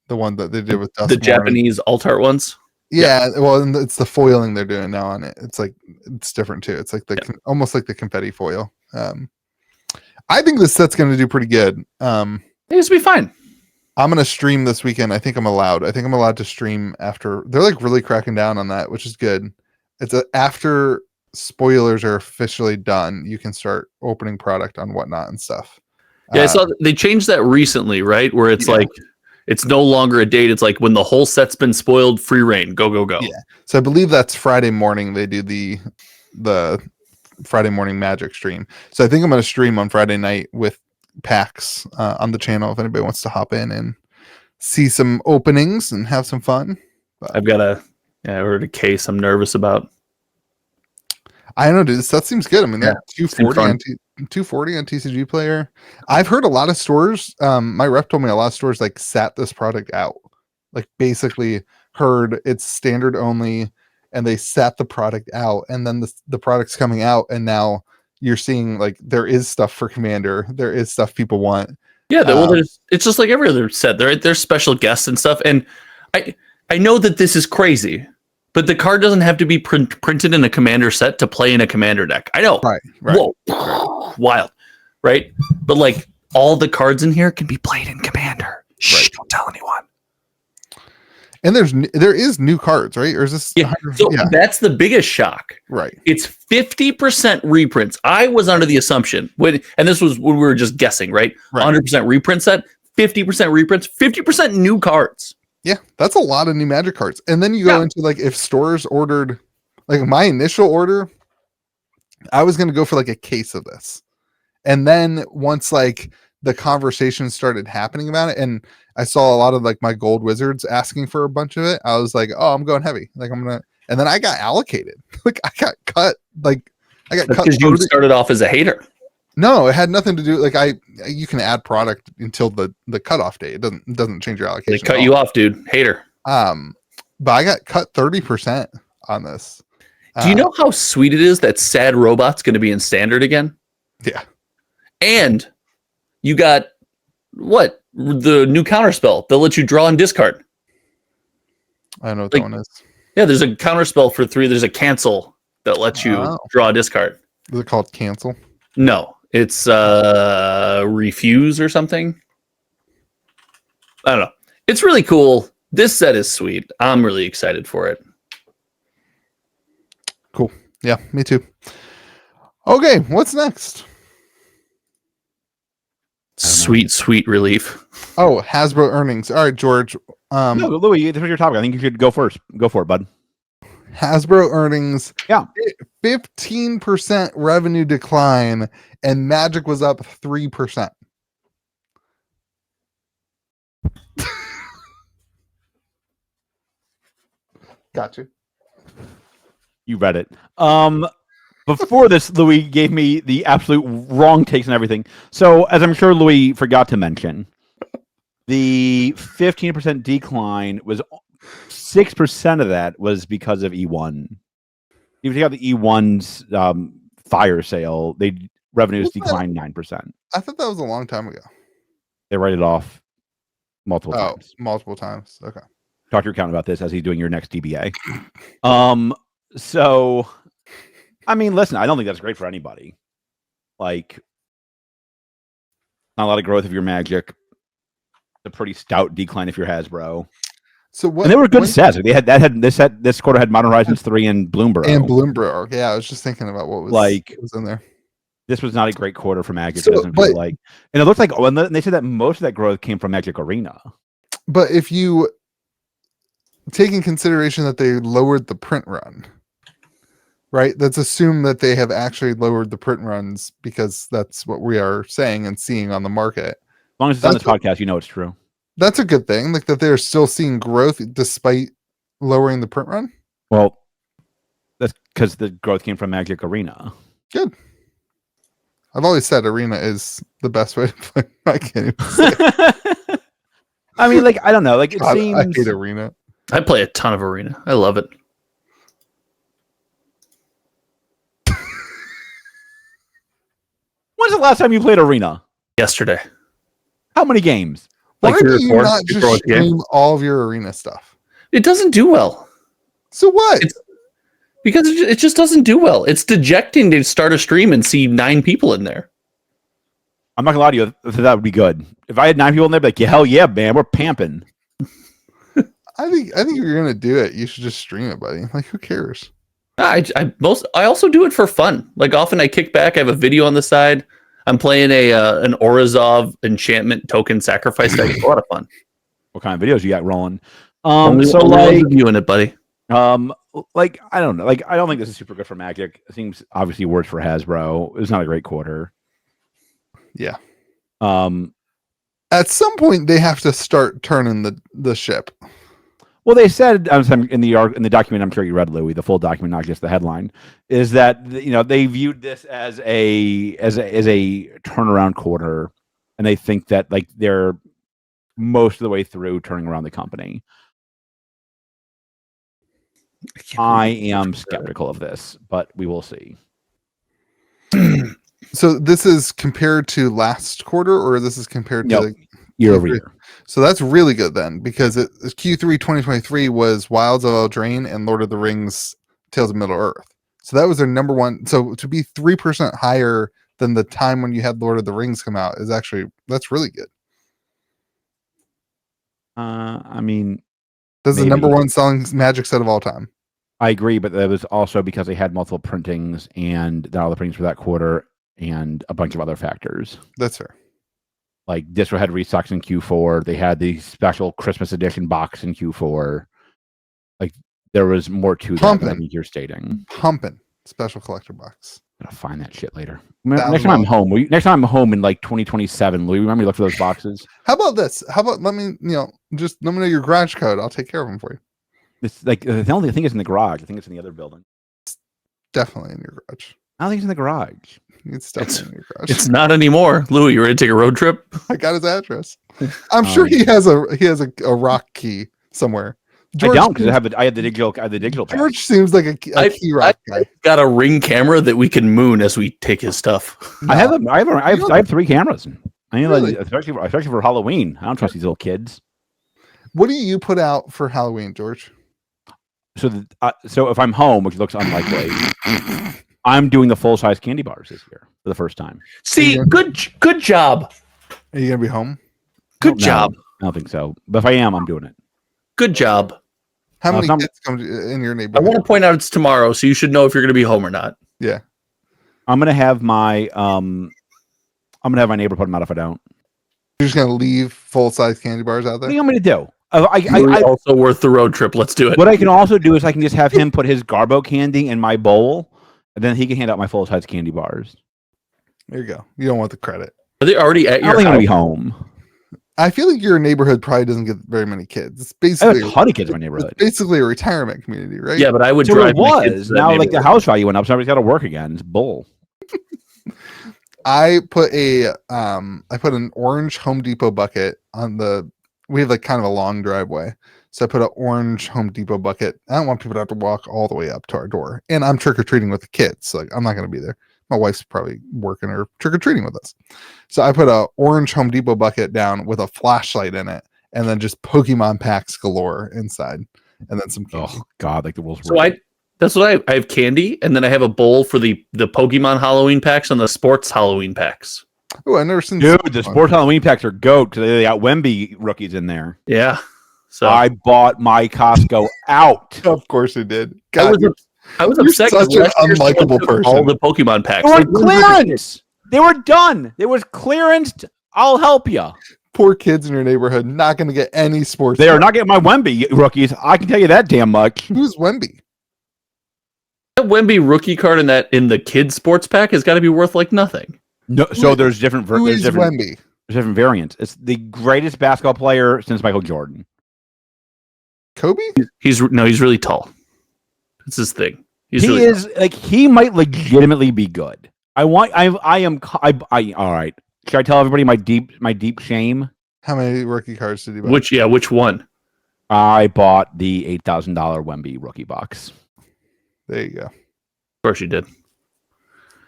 The one that they did with the Japanese alt art ones. Yeah, well, it's the foiling they're doing now on it. It's different too. It's like almost like the confetti foil. I think this set's going to do pretty good. It's be fine. I'm going to stream this weekend. I think I'm allowed to stream after. They're really cracking down on that, which is good. It's after spoilers are officially done, you can start opening product on Whatnot and stuff. Yeah, I saw they changed that recently, right? Where it's it's no longer a date. It's like when the whole set's been spoiled, free reign, go. Yeah. So I believe that's Friday morning. They do the Friday morning Magic stream. So I think I'm going to stream on Friday night with packs on the channel if anybody wants to hop in and see some openings and have some fun. But I've got I ordered a case I'm nervous about. I don't know, dude. That seems good. I mean, Yeah, 240 on 240 on TCGplayer. I've heard a lot of stores. My rep told me a lot of stores like sat this product out, like basically heard it's standard only, and they sat the product out, and then the product's coming out, and now you're seeing like there is stuff for Commander. There is stuff people want. Yeah, it's just like every other set. There's special guests and stuff, and I know that this is crazy. But the card doesn't have to be printed in a Commander set to play in a Commander deck. I know. Right. Whoa. Wild. Right? But like all the cards in here can be played in Commander. Shh, don't tell anyone. And there is new cards, right? Or is this that's the biggest shock. Right. It's 50% reprints. I was under the assumption and this was when we were just guessing, right? 100% reprint set, 50% reprints, 50% new cards. Yeah, that's a lot of new Magic cards. And then you go into like if stores ordered, like my initial order, I was going to go for like a case of this. And then once like the conversation started happening about it, and I saw a lot of like my gold wizards asking for a bunch of it, I was like, oh, I'm going heavy. Like and then I got allocated. Like I got cut. Like I got cut. Because you started off as a hater. No, it had nothing to do. Like you can add product until the cutoff date. It doesn't change your allocation. They cut you off, dude. Hater. But I got cut 30% on this. Do you know how sweet it is that Sad Robot's going to be in standard again? Yeah. And you got what? The new counterspell. They'll let you draw and discard. I don't know what that one is. Yeah, there's a counterspell for 3. There's a cancel that lets you draw a discard. Is it called cancel? No. It's refuse or something. I don't know. It's really cool. This set is sweet. I'm really excited for it. Cool. Yeah, me too. Okay, what's next? Sweet relief. Oh, Hasbro earnings. All right, George. No, Louis, this was your topic. I think you should go first. Go for it, bud. Hasbro earnings. Yeah. 15% revenue decline, and Magic was up 3%. Got you. You read it. Before this, Louis gave me the absolute wrong takes and everything. So, as I'm sure Louis forgot to mention, the 15% decline was 6% of that was because of E1. If you take out the E1's fire sale, revenues declined 9%. I thought that was a long time ago. They write it off multiple times. Multiple times. Okay. Talk to your accountant about this as he's doing your next DBA. So, I mean, listen, I don't think that's great for anybody. Like, not a lot of growth if you're Magic. A pretty stout decline if you're Hasbro. So what? And they were good sets. They had this quarter had Modern Horizons 3 and Bloomborough. Yeah, I was just thinking about what was in there. This was not a great quarter for Magic. So, and it looked like and they said that most of that growth came from Magic Arena. But if you take in consideration that they lowered the print run, right? Let's assume that they have actually lowered the print runs because that's what we are saying and seeing on the market. As long as it's on this podcast, you know it's true. That's a good thing. Like that they're still seeing growth despite lowering the print run. Well, that's because the growth came from Magic Arena. Good. I've always said Arena is the best way to play. I can't even say it. I mean, like, I don't know. Like, it seems... I hate Arena. I play a ton of Arena. I love it. When's the last time you played Arena? Yesterday. How many games? Why do you not just stream all of your Arena stuff? It doesn't do well. So what? Because it just doesn't do well. It's dejecting to start a stream and see 9 people in there. I'm not gonna lie to you. That would be good. If I had 9 people in there, I'd be like, yeah, hell yeah, man, we're pamping. I think if you're gonna do it, you should just stream it, buddy. Like, who cares? I also do it for fun. Like, often I kick back. I have a video on the side. I'm playing an Orazov enchantment token sacrifice deck. It's a lot of fun. What kind of videos you got rolling? So like reviewing it, buddy. Like I don't know. Like I don't think this is super good for Magic. It seems obviously worse for Hasbro. It's not a great quarter. Yeah. Um. At some point, they have to start turning the ship. Well, they said in the document, I'm sure you read, Louis, the full document, not just the headline, is that they viewed this as a turnaround quarter, and they think that like they're most of the way through turning around the company. I am skeptical of this, but we will see. So this is compared to last quarter, or this is compared to year over year? So that's really good then, because Q3 2023 was Wilds of Eldraine and Lord of the Rings Tales of Middle Earth. So that was their number one. So to be 3% higher than the time when you had Lord of the Rings come out that's really good. I mean, that's the number one selling Magic set of all time. I agree, but that was also because they had multiple printings and all the printings for that quarter and a bunch of other factors. That's fair. Like Distro had restocks in Q4. They had the special Christmas edition box in Q4. Like there was more to that than you're stating. Pumping special collector box. I'll find that shit later. Next time I'm home. Next time I'm home in like 2027. Will you remember to look for those boxes? How about this? How about let me just let me know your garage code. I'll take care of them for you. It's like the only thing is in the garage. I think it's in the other building. It's definitely in your garage. I don't think it's in the garage. It's definitely in your garage. It's not anymore. Louis, you ready to take a road trip? I got his address. I'm sure he has a rock key somewhere. George, I don't because I have the digital pass. George seems like a key rock guy. I've got a Ring camera that we can moon as we take his stuff. No. I have 3 cameras. I mean, really? especially for Halloween. I don't trust these little kids. What do you put out for Halloween, George? So if I'm home, which looks unlikely, I'm doing the full size candy bars this year for the first time. See, good job. Are you gonna be home? Good job. I don't think so, but if I am, I'm doing it. Good job. How many kids come in your neighborhood? I want to point out it's tomorrow, so you should know if you're going to be home or not. Yeah, I'm gonna have my neighbor put them out if I don't. You're just gonna leave full size candy bars out there? What do you want me to do? I also worth the road trip. Let's do it. What I can also do is I can just have him put his Garbo candy in my bowl, and then he can hand out my full size candy bars. There you go. You don't want the credit. Are they already at your house? Gonna be home. I feel like your neighborhood probably doesn't get very many kids. It's basically I have a ton of kids in my neighborhood. It's basically a returement community, right? Yeah, but I would so drive. It was now like the house value went up, so everybody's got to work again. It's bull. I put an orange Home Depot bucket on the. We have like kind of a long driveway, so I put an orange Home Depot bucket. I don't want people to have to walk all the way up to our door, and I'm trick or treating with the kids. So like I'm not going to be there. My wife's probably working or trick or treating with us. So I put a orange Home Depot bucket down with a flashlight in it, and then just Pokemon packs galore inside, and then some candy. Oh God, like the world's So that's what I have candy, and then I have a bowl for the Pokemon Halloween packs and the sports Halloween packs. Oh, I've never seen. Dude, the sports Halloween packs are goat because they got Wemby rookies in there. Yeah. So I bought my Costco out. Of course you did. God, I was upset. Such an unlikable person. All the Pokemon packs. They were clearance. They were done. There was clearance. I'll help you. Poor kids in your neighborhood not going to get any sports. They are not getting my Wemby rookies. I can tell you that damn much. Who's Wemby? That Wemby rookie card in the kids sports pack has got to be worth like nothing. No, so there's different. Who is Wemby? There's different variants. It's the greatest basketball player since Michael Jordan. Kobe? He's really tall. It's his thing. He might legitimately be good. All right. Should I tell everybody my deep shame? How many rookie cards did you buy? Which one? I bought the $8,000 Wemby rookie box. There you go. Of course you did.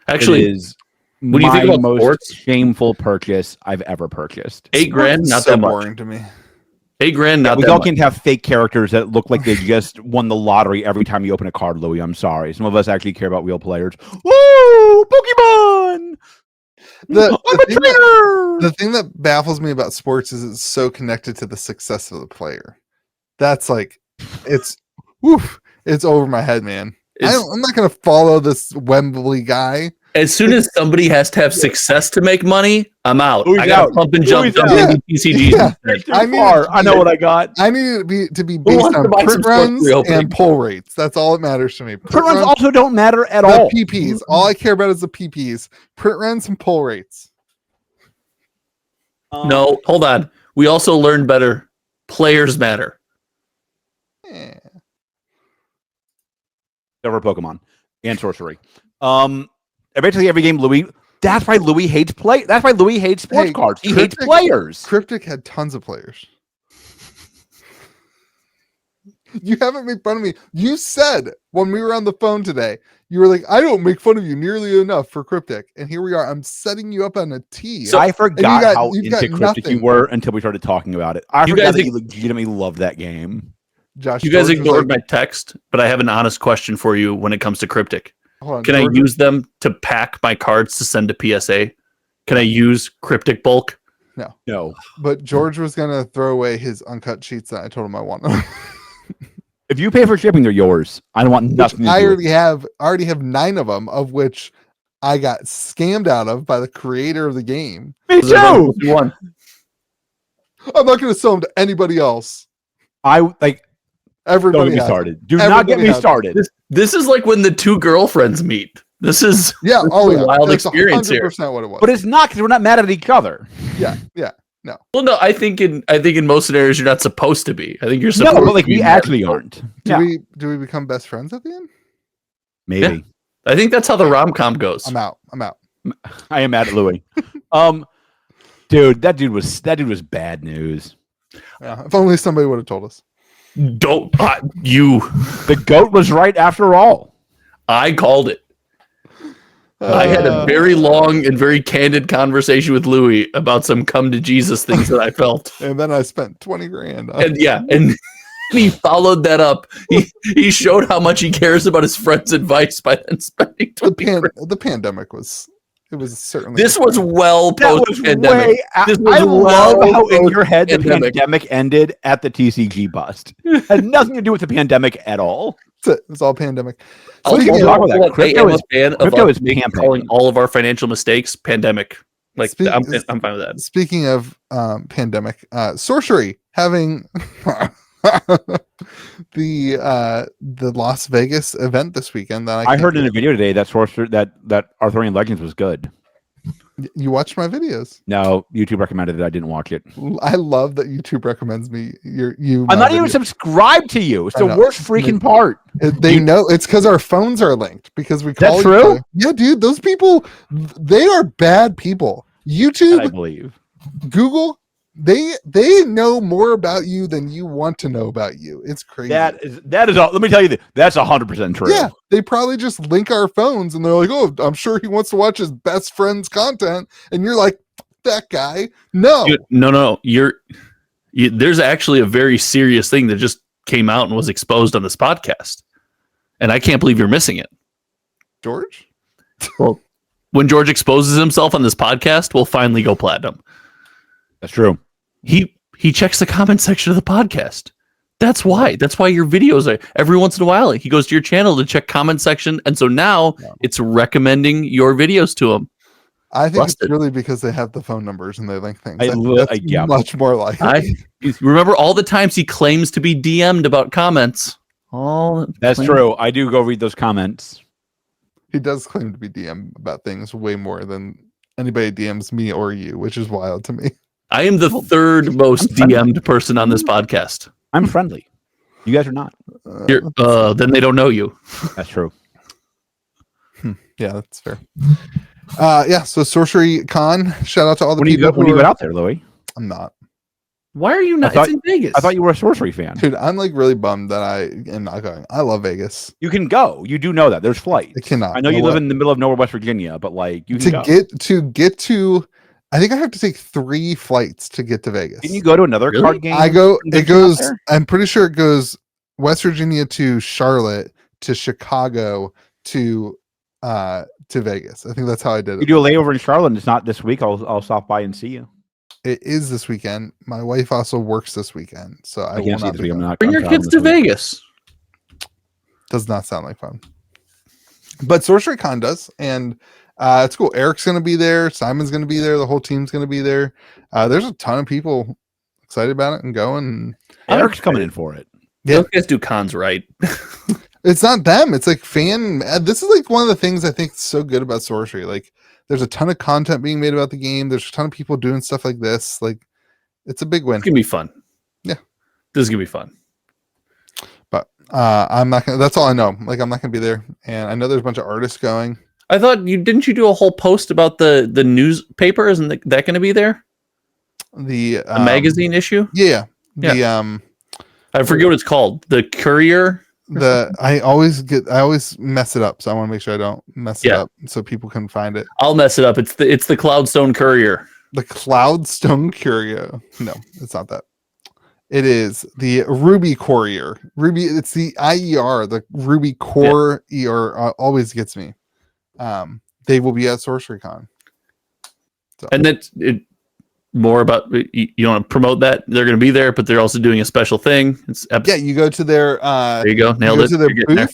Actually, it is when you think about most sports, shameful purchase I've ever purchased. $8,000, not so that much. boring to me. $8,000, not we that all much. can't have fake characters that look like they just won the lottery every time you open a card, Louis. I'm sorry. Some of us actually care about real players. Woo! Pokemon! The thing that baffles me about sports is it's so connected to the success of the player. That's like, it's over my head, man. I'm not going to follow this Wembley guy. As soon as somebody has to have success to make money, I'm out. Louis I got out. to pump and jump Louis into TCGs. Yeah. I know what I got. I need it to be Who based wants to on buy print some runs Sorcery opening? and pull rates. That's all that matters to me. Print runs runs, also don't matter at the all. PPs. All I care about is the PPs. Print runs and pull rates. No, hold on. We also learned better. Players matter. Yeah. Over Pokemon and Sorcery. Eventually every game Louis. That's why Louis hates play. That's why Louis hates sports cards. He hates players. Cryptic had tons of players. You haven't made fun of me. You said when we were on the phone today, you were like, I don't make fun of you nearly enough for Cryptic. And here we are. I'm setting you up on a tee. So I forgot how you've into Cryptic you were until we started talking about it. I forgot that you legitimately loved that game. Josh, you guys ignored my text, but I have an honest question for you when it comes to Cryptic. Can I use them to pack my cards to send to PSA? Can I use Cryptic bulk? No. But George was going to throw away his uncut sheets that I told him I want them. If you pay for shipping, they're yours. I don't want nothing. I already have 9 of them, of which I got scammed out of by the creator of the game. Me too. One. I'm not going to sell them to anybody else. Don't Everybody get me started. Do not get me started. This is like when the 2 girlfriends meet. This is a wild experience here. What it was. But it's not because we're not mad at each other. Yeah. No. Well, no, I think in most scenarios you're not supposed to be. I think you're supposed. No, but to be we actually aren't. Do we become best friends at the end? Maybe. Yeah. I think that's how the rom-com goes. I'm out. I am mad at Louis. Dude, that dude was bad news. Yeah, if only somebody would have told us. Don't you? The goat was right after all. I called it. I had a very long and very candid conversation with Louis about some come to Jesus things that I felt. And then I spent 20 grand. And he followed that up. He showed how much he cares about his friend's advice by then spending 20 grand. The pandemic was certainly. This was well post pandemic. I love how in your head the pandemic ended at the TCG bust. Had nothing to do with the pandemic at all. It's all pandemic. Crypto is calling all of our financial mistakes pandemic. Like I'm fine with that. Speaking of pandemic, Sorcery having the Las Vegas event this weekend. That I heard in a video today that Sorcery that Arthurian Legends was good. You watched my videos? No, YouTube recommended it. I didn't watch it. I love that YouTube recommends me. I'm not even subscribed to you. It's the worst freaking part. They know it's because our phones are linked. Because we call. That's true. Yeah, dude. Those people, they are bad people. YouTube, I believe. Google, they know more about you than you want to know about you. It's crazy. That is all. Let me tell you, that's 100% true. Yeah, they probably just link our phones and they're like, "Oh, I'm sure he wants to watch his best friend's content," and you're like, "That guy, no, no, there's actually a very serious thing that just came out and was exposed on this podcast, and I can't believe you're missing it, George." Well, when George exposes himself on this podcast, we'll finally go platinum. That's true. He checks the comment section of the podcast. That's why your videos are every once in a while. He goes to your channel to check comment section. And so now it's recommending your videos to him. I think it's really because they have the phone numbers and they link things. That's much more likely. Remember all the times he claims to be DM'd about comments. That's true. I do go read those comments. He does claim to be DM about things way more than anybody DMs me or you, which is wild to me. I am the third most DM'd person on this podcast. I'm friendly. You guys are not. Then they don't know you. That's true. Yeah, that's fair. So Sorcery Con. Shout out to all the people. When you got out there, Louis? I'm not. Why are you not? It's in Vegas. I thought you were a Sorcery fan. Dude, I'm like really bummed that I am not going. I love Vegas. You can go. You do know that. There's flights. I cannot. I know you live in the middle of nowhere, West Virginia, but like you can get to I think I have to take 3 flights to get to Vegas. Can you go to another card game? I'm pretty sure it goes West Virginia to Charlotte to Chicago to Vegas. I think that's how I did it. You do a layover in Charlotte and it's not this week. I'll stop by and see you. It is this weekend. My wife also works this weekend, so I will not be going. Bring your kids to Vegas. Does not sound like fun. But Sorcery Con does, and It's cool. Eric's going to be there. Simon's going to be there. The whole team's going to be there. There's a ton of people excited about it and going. Eric's coming in for it. Yeah. Those guys do cons right. It's not them. It's like this is like one of the things I think is so good about Sorcery. Like there's a ton of content being made about the game. There's a ton of people doing stuff like this. Like it's a big win. It's going to be fun. Yeah. This is going to be fun. But I'm not going to, that's all I know. Like I'm not going to be there. And I know there's a bunch of artists going. I thought didn't you do a whole post about the newspaper? Isn't that going to be there? The magazine issue? Yeah. I forget what it's called. The Courier. I always mess it up, so I want to make sure I don't mess it up so people can find it. I'll mess it up. It's the Cloudstone Courier. The Cloudstone Courier. No, it's not that. It is the Ruby Courier. Ruby. It's the IER. The Ruby Core ER always gets me. They will be at SorceryCon. So. And that's it. More about you want to promote that they're going to be there, but they're also doing a special thing. You go to their there you go, nailed it. To their booth, there.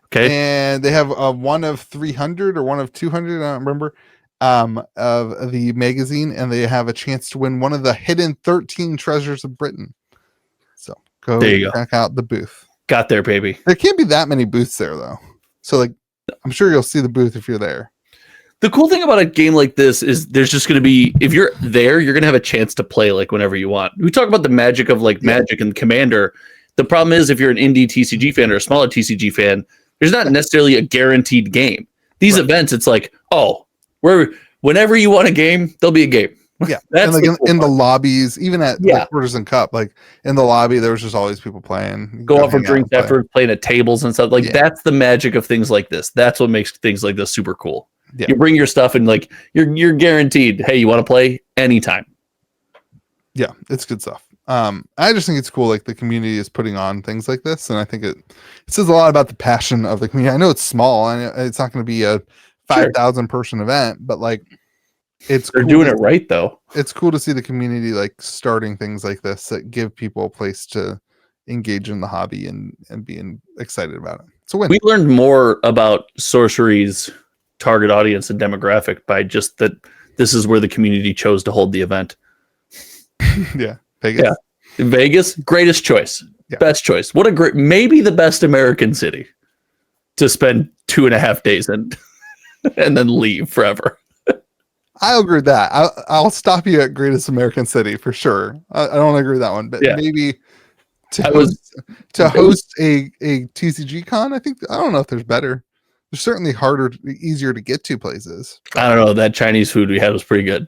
Okay, and they have a one of 300 or one of 200. I don't remember. Of the magazine, and they have a chance to win one of the hidden 13 treasures of Britain. So go check out the booth. Got there, baby. There can't be that many booths there though. So like, I'm sure you'll see the booth if you're there. The cool thing about a game like this is there's just going to be, if you're there, you're going to have a chance to play like whenever you want. We talk about the magic of like Magic and Commander. The problem is if you're an indie TCG fan or a smaller TCG fan, there's not necessarily a guaranteed game. These events, it's like, whenever you want a game, there'll be a game. Yeah. And like in the lobbies, even at like Quarters and Cup, like in the lobby, there was just always people playing. Go out for drinks after playing at tables and stuff. Like that's the magic of things like this. That's what makes things like this super cool. Yeah. You bring your stuff and like you're guaranteed, hey, you want to play anytime. Yeah, it's good stuff. I just think it's cool like the community is putting on things like this, and I think it says a lot about the passion of the community. I know it's small and it's not going to be a 5,000 person event, but like they're doing it right though. It's cool to see the community like starting things like this that give people a place to engage in the hobby and being excited about it. It's a win. We learned more about Sorcery's target audience and demographic by just that this is where the community chose to hold the event. Yeah. Vegas. Yeah. Vegas, greatest choice. Yeah. Best choice. What a great, maybe the best American city to spend 2.5 days in and then leave forever. I'll agree with that. I'll stop you at greatest American city for sure. I don't agree with that one, but maybe to host a TCG con, I don't know if there's better. They're certainly easier to get to places. I don't know. That Chinese food we had was pretty good.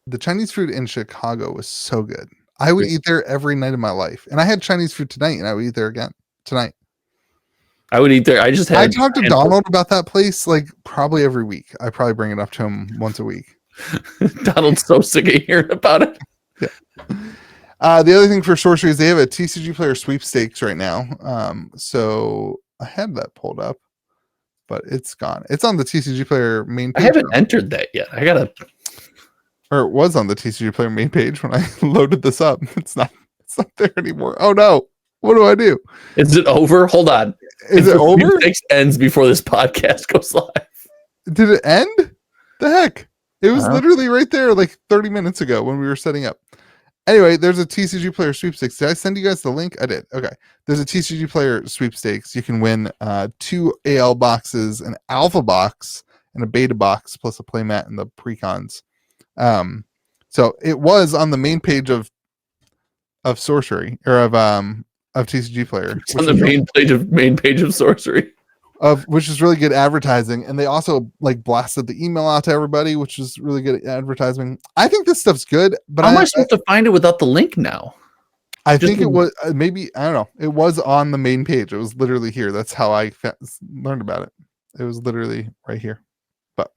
The Chinese food in Chicago was so good. I would eat there every night of my life. And I had Chinese food tonight, and I would eat there again tonight. I would eat there. I talked to Donald about that place like probably every week. I probably bring it up to him once a week. Donald's so sick of hearing about it. Yeah. The other thing for Sorcery is they have a TCGplayer sweepstakes right now. So I had that pulled up, but it's gone. It's on the TCGplayer main page. I haven't entered that yet. Or it was on the TCGplayer main page when I loaded this up. It's not there anymore. Oh no. What do I do? Is it over? Hold on. Is it over? It ends before this podcast goes live. Did it end? The heck? It was literally right there like 30 minutes ago when we were setting up. Anyway, there's a TCGplayer sweepstakes. Did I send you guys the link? I did. Okay. There's a TCGplayer sweepstakes. You can win 2 AL boxes, an alpha box, and a beta box, plus a playmat and the precons. So it was on the main page of Sorcery or of TCGplayer. It's on the main page of Sorcery. Which is really good advertising, and they also like blasted the email out to everybody, which is really good advertising. I think this stuff's good, but how am I supposed to find it without the link now? I think it was maybe I don't know. It was on the main page. It was literally here. That's how I learned about it. It was literally right here. But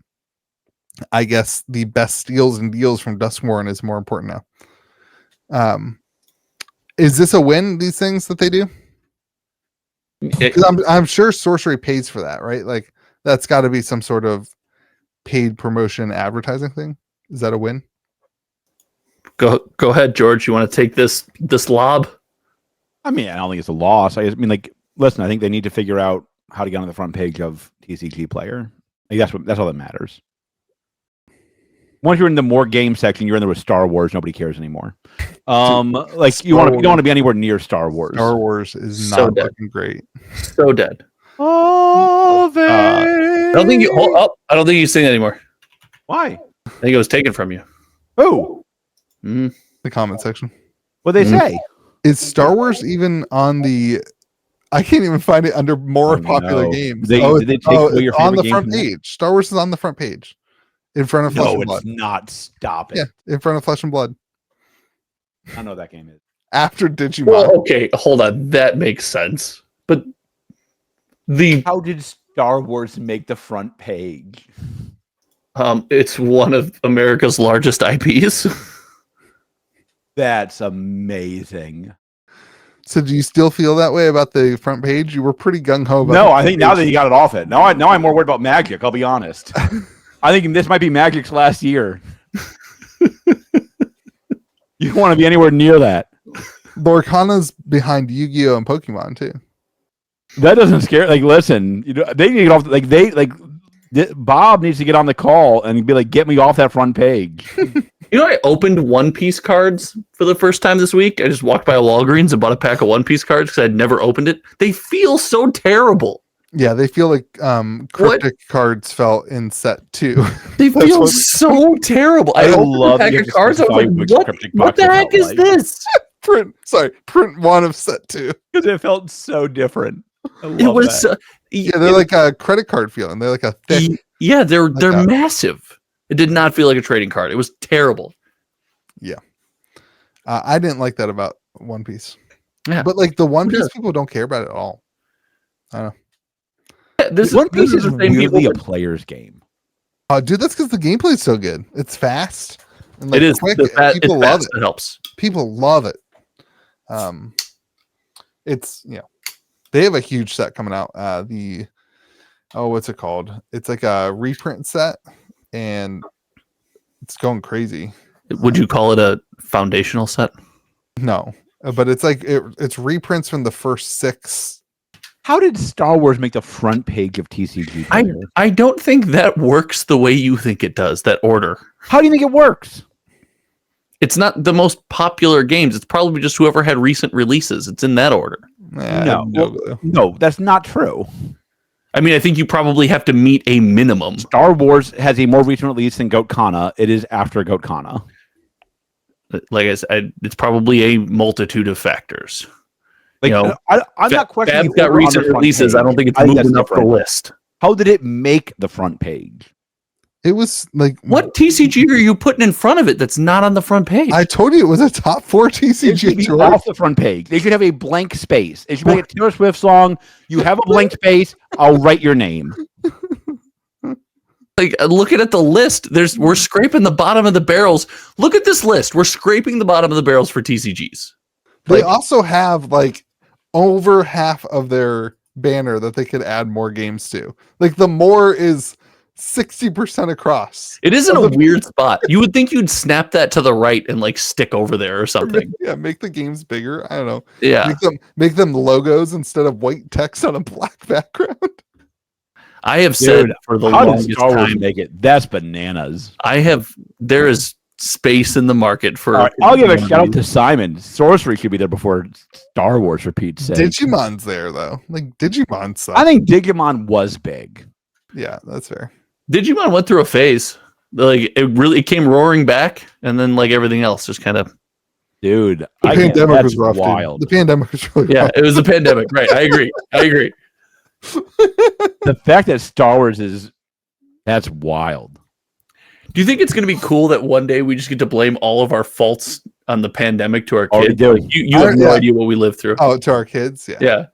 I guess the best steals and deals from Duskmourn is more important now. Is this a win? These things that they do? Because I'm sure Sorcery pays for that, right? Like that's got to be some sort of paid promotion advertising thing. Is that a win? Go ahead, George. You want to take this lob? I mean, I don't think it's a loss. I mean, like, listen, I think they need to figure out how to get on the front page of TCGplayer. Like, that's all that matters. Once you're in the more game section, you're in there with Star Wars. Nobody cares anymore. Like you don't want to be anywhere near Star Wars. Star Wars is So not dead. looking great. So dead. Oh, I don't think you sing anymore. Why? I think it was taken from you. Who? The comment section. What'd they say? Is Star Wars even on the? I can't even find it under more popular games. Did they take away your favorite on the game front from that? page? Star Wars is on the front page, in front of Flesh No, and it's Blood. not. Stop it. Yeah, in front of Flesh and Blood. I know what that game is. After Digimon. Well, okay, hold on. That makes sense. But How did Star Wars make the front page? it's one of America's largest IPs. That's amazing. So do you still feel that way about the front page? You were pretty gung ho about. No, I think now that you got it off it. Now I'm more worried about Magic. I'll be honest. I think this might be Magic's last year. You don't want to be anywhere near that. Lorcana's behind Yu-Gi-Oh and Pokemon too. That doesn't scare. Like, listen, they need to get off. Bob needs to get on the call and be like, "Get me off that front page." I opened One Piece cards for the first time this week. I just walked by a Walgreens and bought a pack of One Piece cards because I'd never opened it. They feel so terrible. Yeah, they feel like cryptic cards felt in set 2. They feel so terrible. I opened a pack of cards. I was like, what the heck is this? Print 1 of set 2. Because it felt so different. It was they're like a credit card feeling. They're like a thick. Yeah, they're massive. It did not feel like a trading card. It was terrible. Yeah, I didn't like that about One Piece. Yeah, but like the One Piece people don't care about it at all. I don't know. Yeah, One Piece is weirdly a player's game. Dude, that's because the gameplay is so good. It's fast. And like it is quick. People love it. It helps. People love it. It's they have a huge set coming out. What's it called? It's like a reprint set, and it's going crazy. Would you call it a foundational set? No, but it's like it's reprints from the first 6. How did Star Wars make the front page of TCG? I don't think that works the way you think it does, that order. How do you think it works? It's not the most popular games. It's probably just whoever had recent releases. It's in that order. No, that's not true. I mean, I think you probably have to meet a minimum. Star Wars has a more recent release than Goatkana. It is after Goatkana. Like I said, it's probably a multitude of factors. Like, I'm not questioning. Fab's got recent releases. I don't think it's moving up the list. How did it make the front page? It was like, what TCG are you putting in front of it that's not on the front page? I told you it was a top 4 TCG. It should be off the front page. They should have a blank space. It should be like a Taylor Swift song. You have a blank space. I'll write your name. Like, looking at the list, we're scraping the bottom of the barrels. Look at this list. We're scraping the bottom of the barrels for TCGs. They also have like over half of their banner that they could add more games to. Like the more is 60% across. It isn't a weird spot. You would think you'd snap that to the right and like stick over there or something. Yeah, make the games bigger. I don't know. Yeah. Make them logos instead of white text on a black background. I have said for the longest time, make it. That's bananas. There is space in the market for. Right, I'll give a shout out to Simon. Sorcery should be there before Star Wars, for Pete's sake. Digimon's there though. Like Digimon sucks. I think Digimon was big. Yeah, that's fair. Digimon went through a phase. Like it came roaring back, and then like everything else just kind of. Dude, the pandemic was rough. Wild. Dude. The pandemic was really rough. It was a pandemic, right? I agree. The fact that Star Wars that's wild. Do you think it's going to be cool that one day we just get to blame all of our faults on the pandemic to our kids? Like, you have no idea what we lived through. Oh, to our kids, yeah.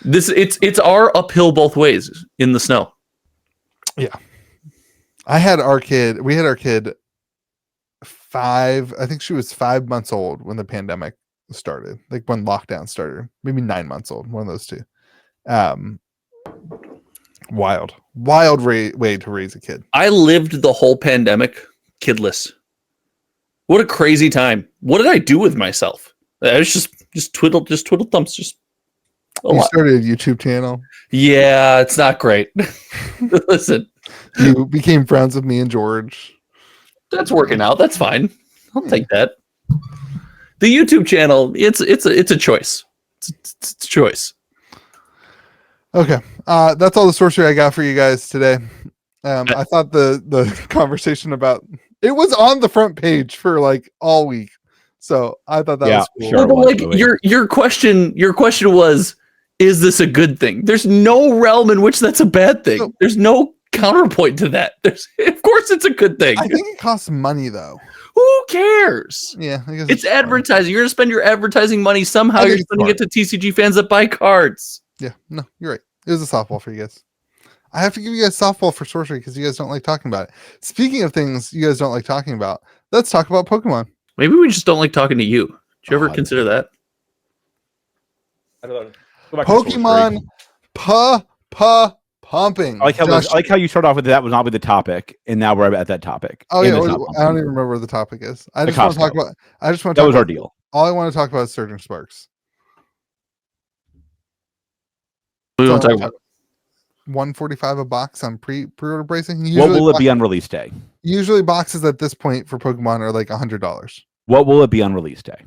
It's our uphill both ways in the snow. Yeah, we had our kid 5. I think she was 5 months old when the pandemic started, like when lockdown started, maybe 9 months old, one of those two. Wild way to raise a kid. I lived the whole pandemic kidless. What a crazy time. What did I do with myself? I was just twiddled thumbs, just You started a YouTube channel. Yeah, it's not great. Listen, you became friends with me and George. That's working out. That's fine. I'll take that. The YouTube channel, it's a choice. It's a choice. Okay, that's all the sorcery I got for you guys today. I thought the conversation about it was on the front page for like all week, so I thought that was cool. Sure but like your question was, is this a good thing? There's no realm in which that's a bad thing. No. There's no counterpoint to that. Of course, it's a good thing. I think it costs money though. Who cares? Yeah, I guess it's advertising. You're gonna spend your advertising money somehow. You're spending it to TCG fans that buy cards. Yeah, no, you're right. It was a softball for you guys. I have to give you guys softball for sorcery because you guys don't like talking about it. Speaking of things you guys don't like talking about, let's talk about Pokemon. Maybe we just don't like talking to you. Did you ever consider that? I don't know. Pokemon pumping. I like how you start off with that was not with the topic, and now we're at that topic. Oh yeah, I don't even remember what the topic is. I just want to talk about. That was our deal. All I want to talk about is Surging Sparks. What do you want to talk about? $145 a box on pre-order pricing. What will it be on release day? Usually boxes at this point for Pokemon are like $100. What will it be on release day?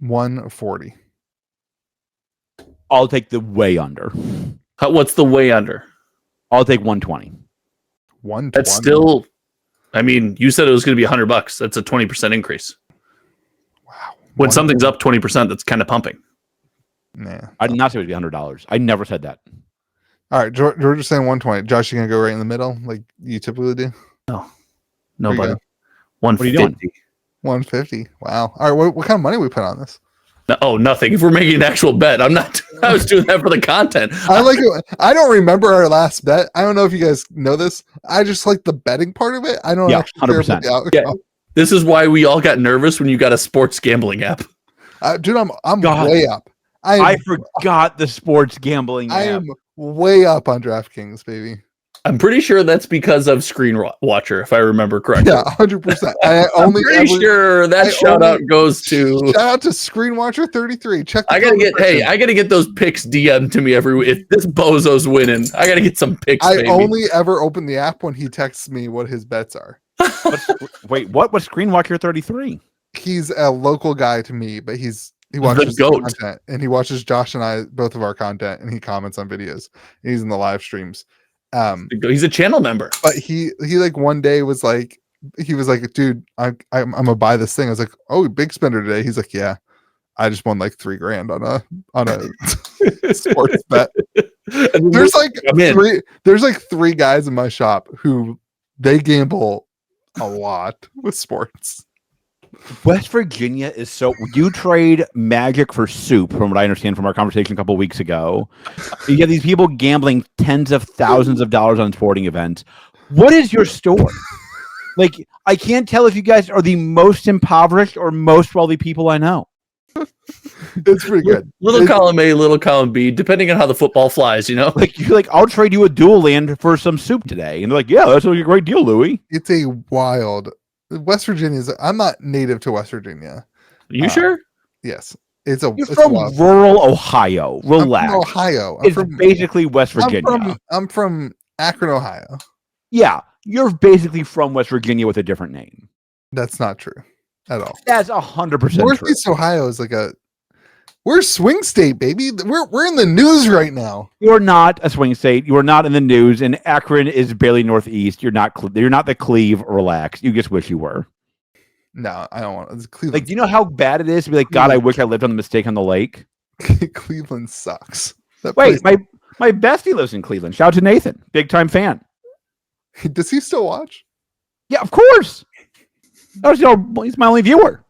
$140. I'll take the way under. What's the way under? I'll take 120. 120. That's still. I mean, you said it was going to be $100. That's a 20% increase. Wow. When something's up 20%, that's kind of pumping. Nah. I did not say it would be $100. I never said that. All right, George is saying 120. Josh, you gonna go right in the middle like you typically do? No, buddy. 150. What are you doing? 150. Wow. All right, what kind of money we put on this? Oh, nothing. If we're making an actual bet, I'm not. I was doing that for the content. I like it. I don't remember our last bet. I don't know if you guys know this. I just like the betting part of it. I don't. 100%. Yeah. This is why we all got nervous when you got a sports gambling app. Dude, I'm way up. I forgot the sports gambling app. I am way up on DraftKings, baby. I'm pretty sure that's because of Screen Watcher, if I remember correctly. Yeah, 100%. I'm pretty sure that shout out goes to shout out to Screen Watcher 33. Check. I gotta get those picks DM'd to me every week. If this bozo's winning, I gotta get some picks. I only ever open the app when he texts me what his bets are. Wait, what was Screen Watcher 33? He's a local guy to me, but he watches content and he watches Josh and I, both of our content, and he comments on videos. He's in the live streams. He's a channel member. But he like one day was like, dude, I'm gonna buy this thing. I was like, oh, big spender today. He's like, yeah, I just won like $3,000 on a sports bet. There's like three guys in my shop who they gamble a lot with sports. West Virginia is so. You trade Magic for soup, from what I understand from our conversation a couple of weeks ago. You get these people gambling tens of thousands of dollars on sporting events. What is your store? Like, I can't tell if you guys are the most impoverished or most wealthy people I know. It's pretty good. Column A, little column B, depending on how the football flies, you know? Like, you're like, I'll trade you a dual land for some soup today. And they're like, yeah, that's a great deal, Louie. It's a wild. West Virginia I'm not native to West Virginia. You sure? Yes. You're from rural Ohio. Relax. I'm from Ohio. It's basically West Virginia. I'm from Akron, Ohio. Yeah. You're basically from West Virginia with a different name. That's not true at all. That's 100% true. Northeast Ohio is like we're a swing state, baby. We're in the news right now. You're not a swing state. You are not in the news, and Akron is barely northeast. You're not the Cleve. Relax. You just wish you were. No, I don't want to. Cleveland. Like, do you know how bad it is to be like, God, I wish I lived on the Mistake on the Lake? Cleveland sucks. Wait, my bestie lives in Cleveland. Shout out to Nathan, big time fan. Does he still watch? Yeah, of course. He's my only viewer.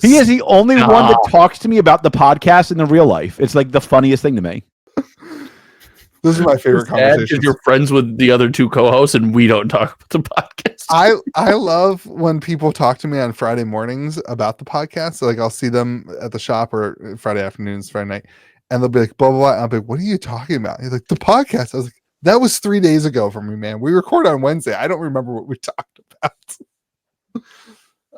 He is the only one that talks to me about the podcast in the real life. It's like the funniest thing to me. This is my favorite conversation. Because you're friends with the other two co-hosts and we don't talk about the podcast. I love when people talk to me on Friday mornings about the podcast. So like I'll see them at the shop or Friday afternoons, Friday night, and they'll be like, blah, blah, blah. I'll be like, what are you talking about? He's like, the podcast. I was like, that was 3 days ago for me, man. We record on Wednesday. I don't remember what we talked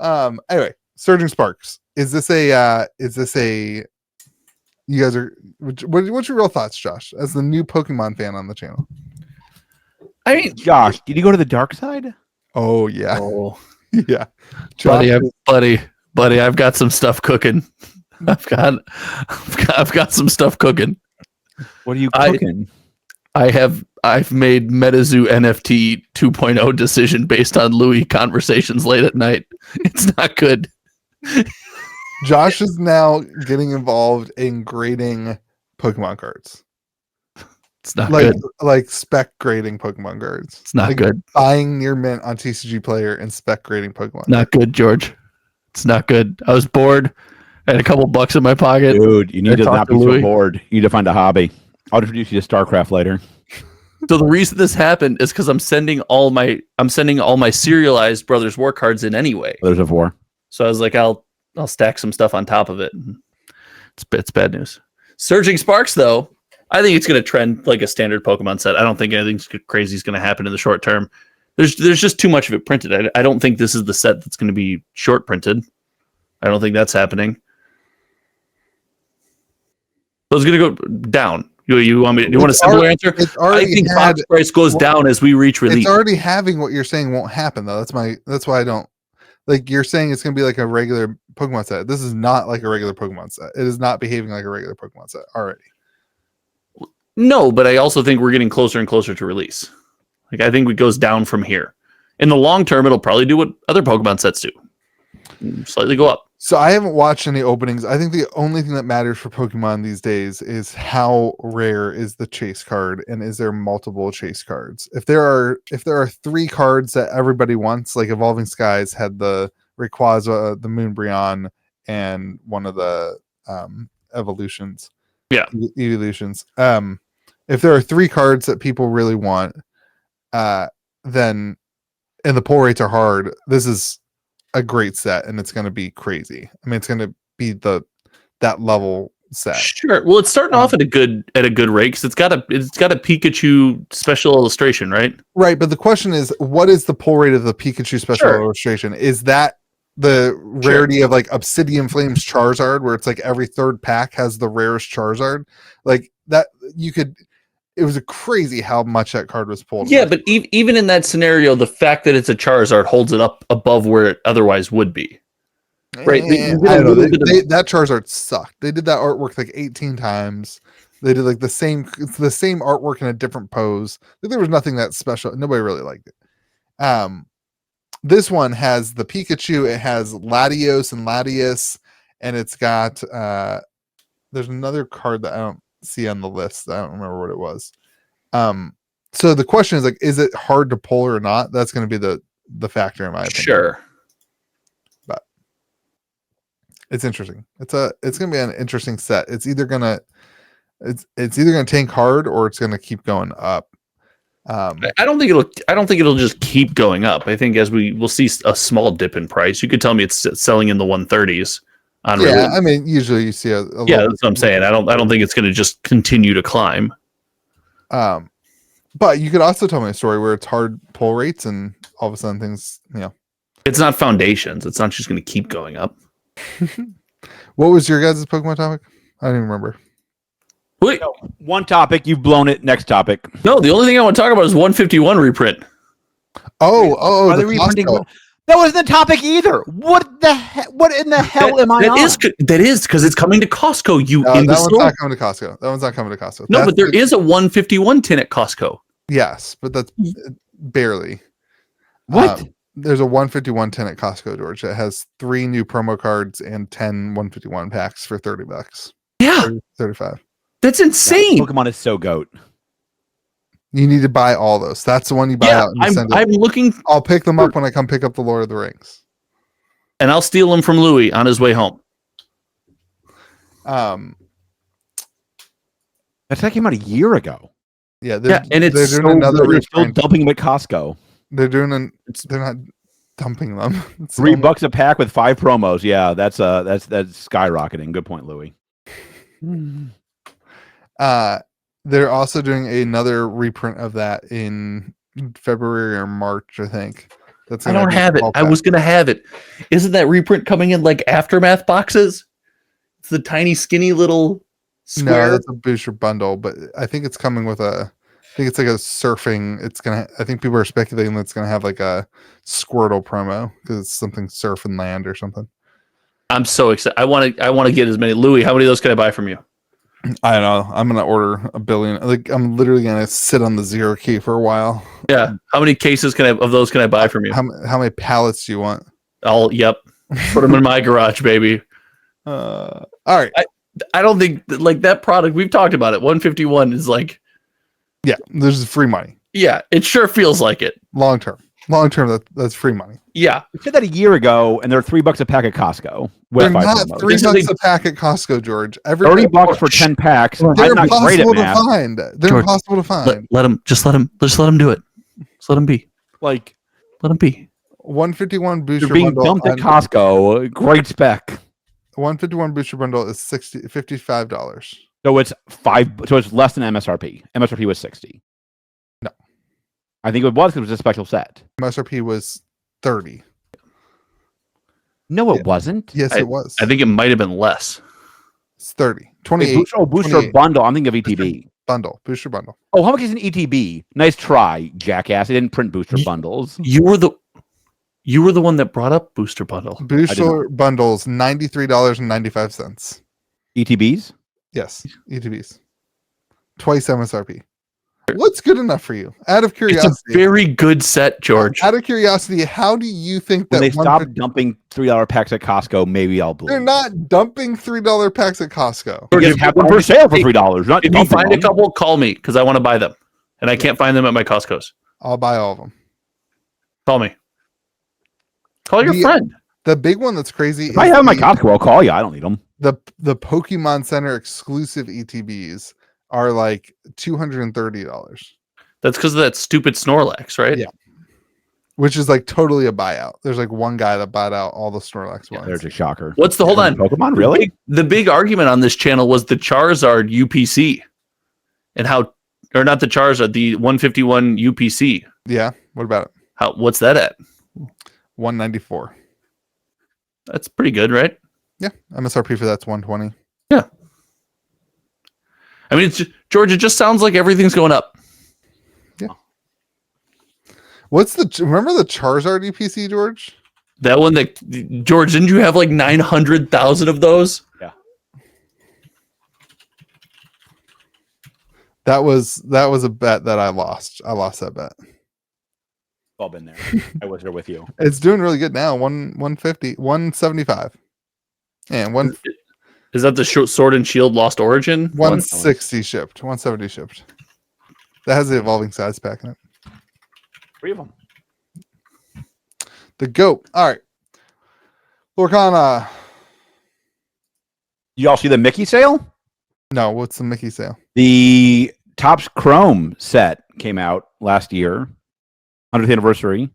about. Anyway. Surging Sparks. Is this a You guys are. What's your real thoughts, Josh, as the new Pokemon fan on the channel? I mean, Josh, did you go to the dark side? Oh yeah, yeah, Josh, buddy, I've got some stuff cooking. I've got some stuff cooking. What are you cooking? I've made MetaZoo NFT 2.0 decision based on Louis conversations late at night. It's not good. Josh is now getting involved in grading Pokemon cards. It's not good. Like spec grading Pokemon cards. It's not good. Buying near mint on TCGplayer and spec grading Pokemon. Not good, George. It's not good. I was bored. I had a couple bucks in my pocket. Dude, you need to not be so bored. You need to find a hobby. I'll introduce you to StarCraft later. So the reason this happened is because I'm sending all my serialized Brothers War cards in anyway. Brothers of War. So I was like, I'll stack some stuff on top of it. It's bad news. Surging Sparks, though, I think it's going to trend like a standard Pokemon set. I don't think anything crazy is going to happen in the short term. There's just too much of it printed. I don't think this is the set that's going to be short printed. I don't think that's happening. So it's going to go down. You want me? You want a simpler answer? I think box price goes down as we reach release. It's already having what you're saying won't happen though. That's why I don't like. You're saying it's going to be like a regular Pokemon set. This is not like a regular Pokemon set. It is not behaving like a regular Pokemon set already. No, but I also think we're getting closer and closer to release. Like I think it goes down from here. In the long term, it'll probably do what other Pokemon sets do, slightly go up. So I haven't watched any openings. I think the only thing that matters for Pokemon these days is how rare is the chase card, and is there multiple chase cards? If there are 3 cards that everybody wants, like Evolving Skies had the Rayquaza, the Moonbryon, and one of the evolutions. Yeah, evolutions. If there are 3 cards that people really want, then and the pull rates are hard, this is a great set, and it's going to be crazy. I mean, it's going to be that level set. Sure. Well, it's starting off at a good rate because it's got a Pikachu special illustration, right? Right, but the question is, what is the pull rate of the Pikachu special illustration? Is that the rarity of like Obsidian Flames Charizard, where it's like every 3rd pack has the rarest Charizard? Like that, you could. It was crazy how much that card was pulled. Yeah, but even in that scenario, the fact that it's a Charizard holds it up above where it otherwise would be. Right? I don't know. That Charizard sucked. They did that artwork like 18 times. They did like the same artwork in a different pose. There was nothing that special. Nobody really liked it. This one has the Pikachu. It has Latios and Latias, and it's got there's another card that I don't see on the list. I don't remember what it was. So the question is like, is it hard to pull or not? That's going to be the factor in my opinion. Sure. But it's interesting. It's going to be an interesting set. It's either going to tank hard or it's going to keep going up. I don't think it'll just keep going up. I think as we'll see a small dip in price. You could tell me it's selling in the 130s. Yeah, I mean, usually you see a yeah, that's what I'm saying. I don't think it's going to just continue to climb. But you could also tell me a story where it's hard pull rates and all of a sudden things, it's not foundations. It's not just going to keep going up. What was your guys' Pokemon topic? I don't even remember. Wait, one topic, you've blown it. Next topic. No, the only thing I want to talk about is 151 reprint. Oh, the reprinting. That wasn't the topic either. What in the hell am I on? That is because it's coming to Costco. That one's not coming to Costco. That one's not coming to Costco. No, but there is a 151 tin at Costco. Yes, but that's barely. What? There's a 151 tin at Costco, George. It has 3 new promo cards and 10 151 packs for $30. Yeah, 35. That's insane. Pokemon is so goat. You need to buy all those. That's the one you buy out. And I'm looking. I'll pick them up when I come pick up the Lord of the Rings, and I'll steal them from Louis on his way home. That came out a year ago. Yeah, and they're doing another. They're still dumping them at Costco. They're not dumping them. It's $3 a pack with 5 promos. Yeah, that's skyrocketing. Good point, Louis. They're also doing another reprint of that in February or March, I think. I don't have it. I was going to have it. Isn't that reprint coming in like Aftermath boxes? It's the tiny, skinny little square? No, that's a booster bundle, but I think it's coming with I think it's like a surfing. I think people are speculating that it's gonna have like a Squirtle promo because it's something surf and land or something. I'm so excited. I want to get as many. Louis, how many of those can I buy from you? I don't know. I'm gonna order a billion. Like I'm literally gonna sit on the zero key for a while. Yeah. How many cases of those can I buy from you? How many pallets do you want? Yep. Put them in my garage, baby. All right. I don't think like that product, we've talked about it. 151 is like, yeah, there's free money. Yeah, it sure feels like it. Long term, that's free money. Yeah. We said that a year ago, and they're $3 a pack at Costco. They're not $3 a pack at Costco, George. $30 for 10 packs. They're impossible to find. They're impossible to find. Let them do it. Just let them be. Like, let them be. 151 booster bundle. They're being dumped at Costco. Great spec. 151 booster bundle is $55. So it's So it's less than MSRP. MSRP was 60. No, I think it was because it was a special set. MSRP was 30. No, it wasn't. Yes, it was. I think it might have been less. It's 30. 28. Booster 28. bundle. I'm thinking of ETB. Booster bundle. Oh, how much is an ETB? Nice try, jackass. They didn't print booster bundles. You were the one that brought up booster bundle. Booster bundles, $93.95. ETBs? Yes, ETBs. Twice MSRP. What's good enough for you? Out of curiosity. It's a very good set, George. Out of curiosity, how do you think that when they stop dumping $3 packs at Costco, maybe I'll believe. They're not dumping $3 packs at Costco. You just have them for sale for $3. Not if you find a couple, call me because I want to buy them. And I can't find them at my Costco's. I'll buy all of them. Call me. Call your friend. The big one that's crazy. If I have my Costco, I'll call you. I don't need them. The Pokemon Center exclusive ETBs are like $230. That's because of that stupid Snorlax, right? Yeah. Which is like totally a buyout. There's like one guy that bought out all the Snorlax ones. There's a shocker. Hold on. Pokemon, really? The big argument on this channel was the Charizard UPC. And or not the Charizard, the 151 UPC. Yeah. What about it? What's that at? 194. That's pretty good, right? Yeah. MSRP for that's 120. Yeah. I mean, George, it just sounds like everything's going up. Yeah. Remember the Charizard EPC, George? That one George, didn't you have like 900,000 of those? Yeah. That was a bet that I lost. I lost that bet. All been there. I was there with you. It's doing really good now. 150, 175. And is that the Sword and Shield Lost Origin? 160 shipped. 170 shipped. That has the evolving size pack in it. 3 of them. The GOAT. All right. Lorcana. Y'all see the Mickey sale? No, what's the Mickey sale? The Topps Chrome set came out last year, 100th anniversary.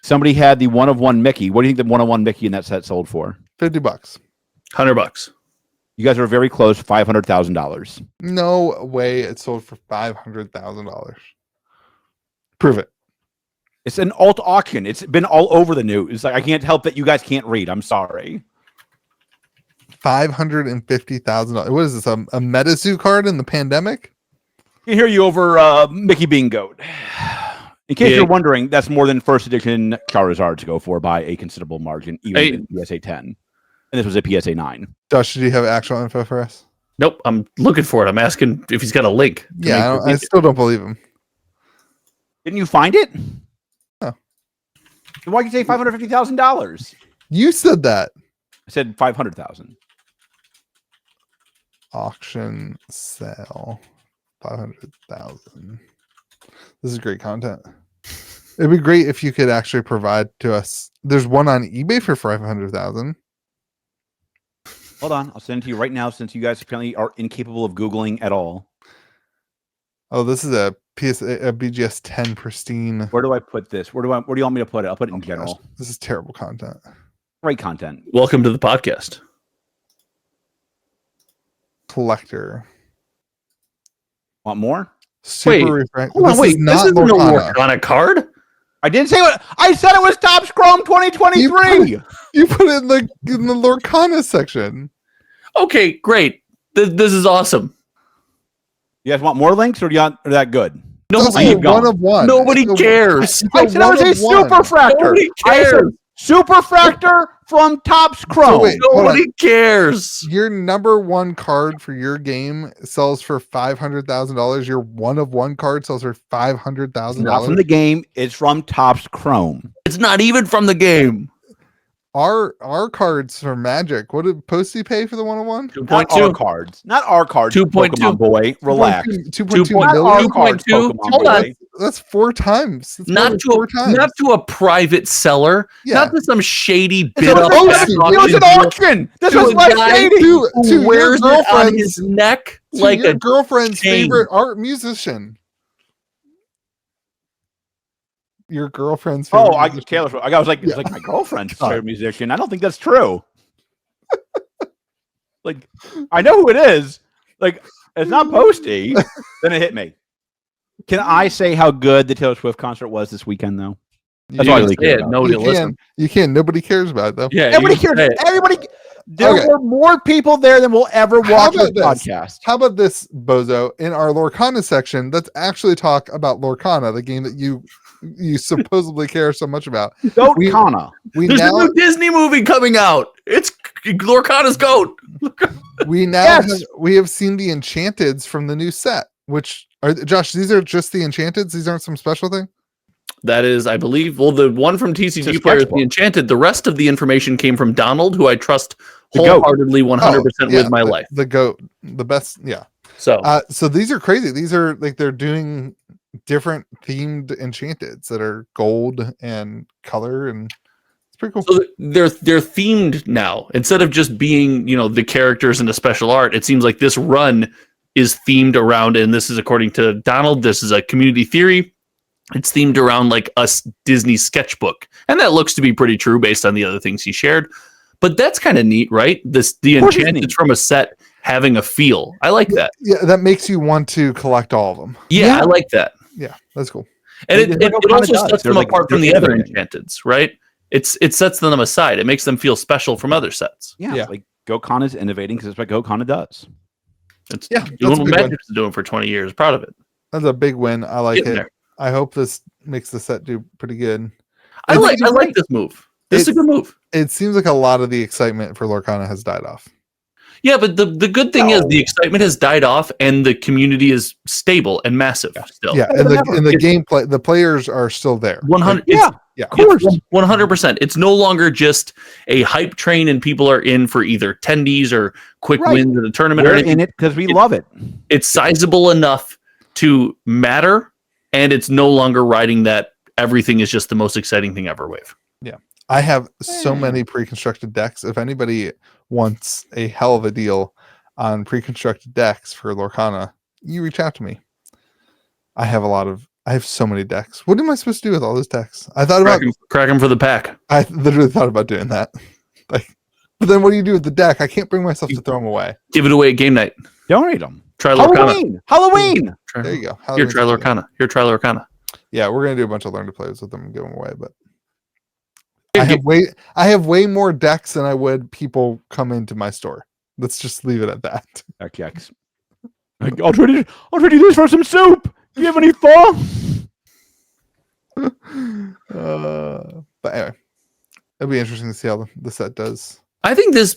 Somebody had the 1-of-1 Mickey. What do you think the 1-of-1 Mickey in that set sold for? $50. $100. You guys are very close. $500,000. No way it sold for $500,000. Prove it. It's an alt auction. It's been all over the news. Like I can't help that you guys can't read. I'm sorry. $550,000. What is this? A MetaZoo card in the pandemic? I can hear you over Mickey being GOAT. In case you're wondering, that's more than first edition Charizards go for by a considerable margin, even in PSA 10. And this was a PSA 9. Josh, do you have actual info for us? Nope. I'm looking for it. I'm asking if he's got a link. Yeah, I still don't believe him. Didn't you find it? No. Then why'd you say $550,000? You said that. I said 500,000. Auction sale 500,000. This is great content. It'd be great if you could actually provide to us. There's one on eBay for 500,000. Hold on, I'll send it to you right now since you guys apparently are incapable of Googling at all. Oh, this is a BGS 10 pristine. Where do I put this? Where do you want me to put it? I'll put it in general. Gosh, this is terrible content. Great content. Welcome to the podcast. Collector. Want more? Super refract. Hold on, wait. This isn't a Lorcana card. I didn't say what I said. It was Topps Chrome 2023. You put it in the Lorcana section. Okay, great. This is awesome. You guys want more links, or are that good? Nobody one of one. Nobody cares. I said I was a Superfractor. Nobody cares. Superfractor from Topps Chrome. So wait, Nobody cares. Your number one card for your game sells for $500,000. Your one of one card sells for $500,000. Not from the game. It's from Topps Chrome. It's not even from the game. Our cards for Magic. What did Posty pay for the 101? 2.2 Not our cards. 2.2 boy. Relax. 2.2 million. Hold on. That's 4 times. That's not to a private seller. Yeah. Not to some shady It bid up. was an auction. This was less shady. To wears it on his neck like your a girlfriend's chain. favorite art musician. Your girlfriend's favorite musician. Taylor Swift. I was like, it's like my girlfriend's favorite musician. I don't think that's true. Like, I know who it is. Like, it's not Posty. Then it hit me. Can I say how good the Taylor Swift concert was this weekend, though? That's all I really care about. Nobody listen. You can. Nobody cares about it, though. Yeah, everybody cares. Everybody. There were more people there than will ever watch this podcast. How about this, Bozo? In our Lorcana section, let's actually talk about Lorcana, the game that you supposedly care so much about. Lorcana. There's a new Disney movie coming out. It's Lorcana's goat. We have seen the Enchanteds from the new set, which are Josh. These are just the Enchanteds. These aren't some special thing. That is, I believe, well, the one from TCGplayer is the Enchanted. The rest of the information came from Donald, who I trust wholeheartedly 100% with my life. The goat, the best, yeah. So these are crazy. These are like they're doing different themed Enchanteds that are gold and color, and it's pretty cool. So they're themed now. Instead of just being, the characters and the special art, it seems like this run is themed around, and this is according to Donald, this is a community theory. It's themed around like a Disney sketchbook. And that looks to be pretty true based on the other things he shared. But that's kind of neat, right? The Enchanted from a set having a feel. I like that. Yeah, that makes you want to collect all of them. Yeah, I like that. Yeah, that's cool. And it also sets them apart from the other Enchanteds, right? It sets them aside. It makes them feel special from other sets. Yeah. Like GoCon is innovating because it's what GoCon does. It's doing what Magic's doing for 20 years. Proud of it. That's a big win. I like it. I hope this makes the set do pretty good. I like this move. This is a good move. It seems like a lot of the excitement for Lorcana has died off. Yeah, but the good thing is the excitement has died off and the community is stable and massive still. Yeah, and the gameplay, the players are still there. 100. Yeah, of course. 100%. It's no longer just a hype train and people are in for either attendees or quick wins in the tournament. We're in it because we love it. It's sizable enough to matter. And it's no longer riding that everything is just the most exciting thing ever wave. Yeah. I have so many pre-constructed decks. If anybody wants a hell of a deal on pre-constructed decks for Lorcana, you reach out to me. I have so many decks. What am I supposed to do with all those decks? I thought about crack them for the pack. I literally thought about doing that. But then what do you do with the deck? I can't bring myself to throw them away. Give it away at game night. Donate them. Try Lorcana. Halloween. There you go. Here, try Lorcana. Yeah, we're gonna do a bunch of learn to plays with them and give them away, but I have way more decks than I would people come into my store. Let's just leave it at that. XX. I'll try to do this for some soup. Do you have any pho? But anyway, it'll be interesting to see how the set does. I think this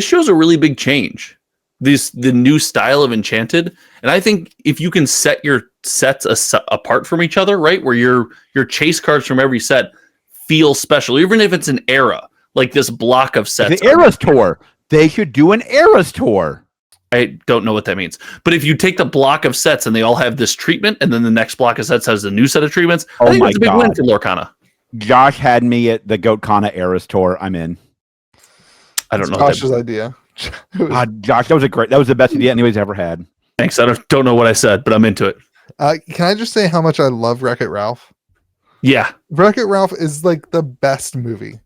shows a really big change. The new style of Enchanted, and I think if you can set your sets apart from each other, right, where your chase cards from every set feel special, even if it's an era, like this block of sets. The Eras Tour. They should do an Eras Tour. I don't know what that means, but if you take the block of sets and they all have this treatment, and then the next block of sets has a new set of treatments, I think it's a big win for Lorcana. Josh had me at the GoatCana Eras Tour. I'm in. I don't know. Josh's idea. Josh, that was the best idea anybody's ever had. Thanks. I don't know what I said, but I'm into it. Can I just say how much I love Wreck-It Ralph? Yeah. Wreck-It Ralph is like the best movie.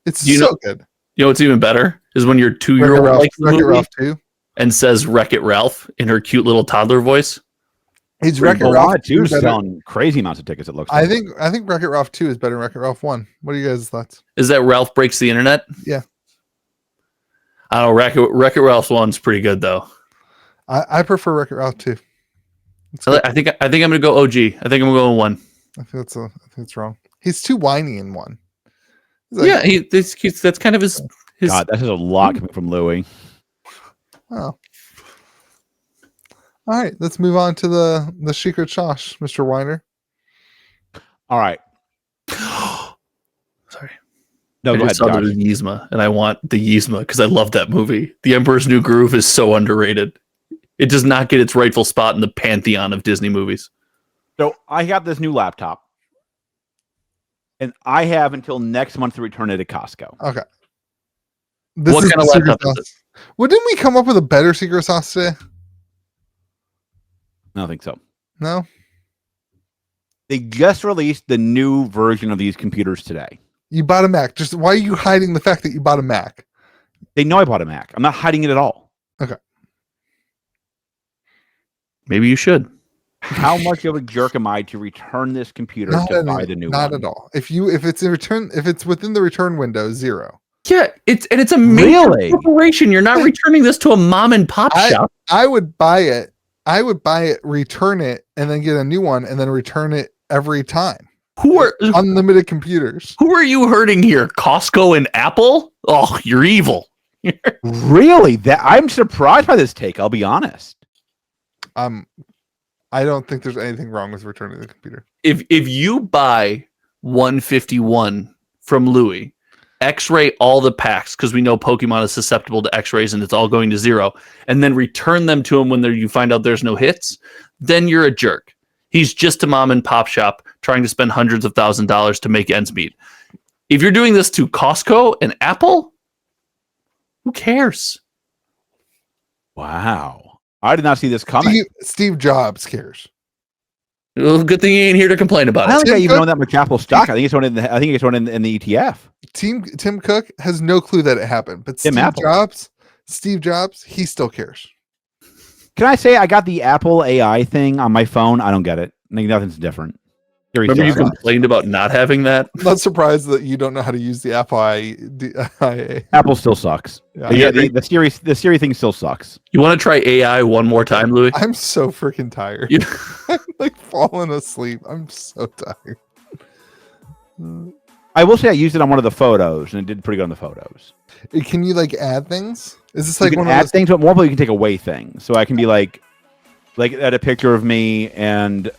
It's so good. You know what's even better is when your 2-year-old likes the movie Ralph 2 and says Wreck-It Ralph in her cute little toddler voice. Is Wreck-It Ralph 2 selling crazy amounts of tickets, it looks like. I think Wreck-It Ralph 2 is better than Wreck-It Ralph 1. What are you guys' thoughts? Is that Ralph breaks the internet? Yeah. I don't know. Wreck-It Ralph's one's pretty good though. I prefer Wreck-It Ralph too. I think I'm gonna go OG. I think I'm going one. I think that's wrong. He's too whiny in one. Like, that's kind of his. God, that is a lot coming from Louis. Oh. All right, let's move on to the secret sauce, Mr. Weiner. All right. Sorry. No, I go ahead, just saw Josh. the Yzma, and I want the Yzma because I love that movie. The Emperor's New Groove is so underrated. It does not get its rightful spot in the pantheon of Disney movies. So I have this new laptop, and I have until next month to return it at Costco. Okay. What kind of laptop is it? Well, didn't we come up with a better secret sauce today? I don't think so. No? They just released the new version of these computers today. You bought a Mac. Just why are you hiding the fact that you bought a Mac? They know I bought a Mac. I'm not hiding it at all. Okay. Maybe you should. How much of a jerk am I to return this computer to buy the new one? Not at all. If it's within the return window, 0. Yeah, it's a major corporation. You're not returning this to a mom and pop shop. I would buy it. Return it, and then get a new one, and then return it every time. Who are unlimited computers? Who are you hurting here? Costco and Apple? Oh, you're evil. Really? I'm surprised by this take. I'll be honest. I don't think there's anything wrong with returning the computer. If you buy 151 from Louis, X-ray all the packs because we know Pokemon is susceptible to X-rays and it's all going to 0, and then return them to him when you find out there's no hits, then you're a jerk. He's just a mom and pop shop trying to spend hundreds of $1,000s to make ends meet. If you're doing this to Costco and Apple, who cares? Wow. I did not see this coming. Steve Jobs cares. Well, good thing he ain't here to complain about I don't it. think I even own that much Apple stock. I think it's one in the ETF. Tim Cook has no clue that it happened, but Steve Jobs, he still cares. Can I say I got the Apple AI thing on my phone? I don't get it. Like, nothing's different. Remember you complained about not having that? I'm not surprised that you don't know how to use the Apple IA. Apple still sucks. Yeah, the Siri thing still sucks. You want to try AI one more time, Louis? I'm so freaking tired. I'm like falling asleep. I'm so tired. I will say I used it on one of the photos, and it did pretty good on the photos. Can you like add things? Is this like you can one add of those things, but more, you can take away things. So I can be like add a picture of me and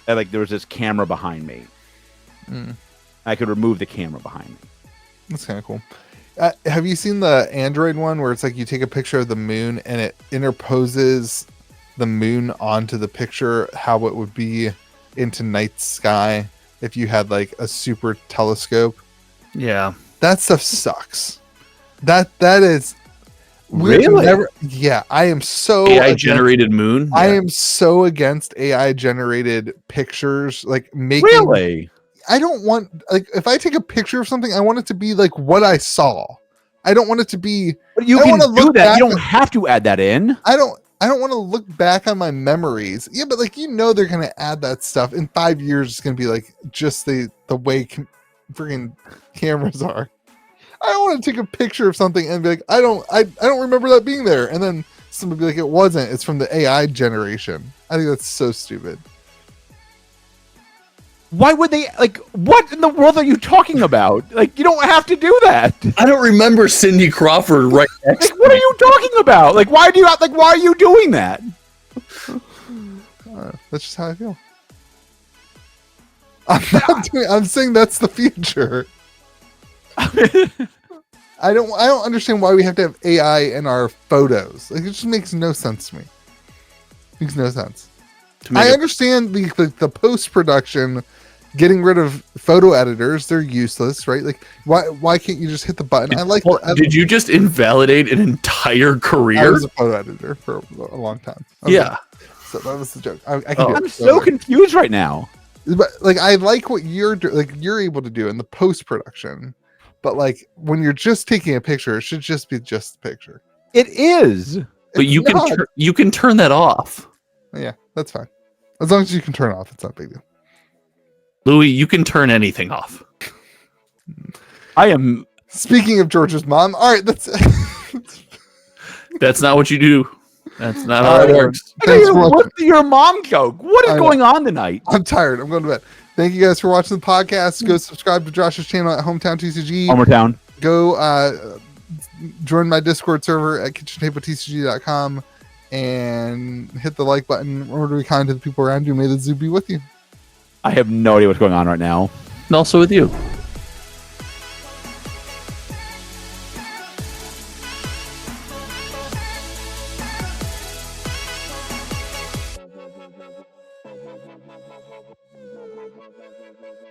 like there was this camera behind me. I could remove the camera behind me. That's kind of cool. Have you seen the Android one where it's like you take a picture of the moon and it interposes the moon onto the picture, how it would be into night sky if you had like a super telescope? Yeah. That stuff sucks. That is really? I am so AI generated moon. I am so against AI generated pictures. Like making. Really? I don't want like if I take a picture of something, I want it to be like what I saw. I don't want it to be. But you can do that. You don't have to add that in. I don't want to look back on my memories. Yeah, but like they're gonna add that stuff in 5 years. It's gonna be like just the way freaking cameras are. I don't want to take a picture of something and be like, I don't remember that being there, and then somebody be like, it wasn't. It's from the AI generation. I think that's so stupid. Why would they what in the world are you talking about? Like, you don't have to do that. I don't remember Cindy Crawford right next what are you talking about? Like, why are you doing that? That's just how I feel. I'm saying that's the future. I don't understand why we have to have AI in our photos. Like, it just makes no sense to me. Makes no sense. I understand the post-production, getting rid of photo editors. They're useless, right? Like, why can't you just hit the button? Did you just invalidate an entire career? I was a photo editor for a long time. Yeah. So that was the joke. I'm so confused right now. But like, I like what you're able to do in the post-production. But like, when you're just taking a picture, it should just be just the picture. It is. But you can turn that off. Yeah, that's fine. As long as you can turn it off, it's not a big deal. Louis, you can turn anything off. I am. Speaking of George's mom, all right, that's That's not what you do. That's not how it works. Thanks for watching. What's your mom joke? What is going on tonight? I'm tired. I'm going to bed. Thank you guys for watching the podcast. Go subscribe to Josh's channel at Hometown TCG. Homertown. Go join my Discord server at KitchenTableTCG.com and hit the like button. Remember to be kind to the people around you. May the zoo be with you. I have no idea what's going on right now. And also with you. Thank you.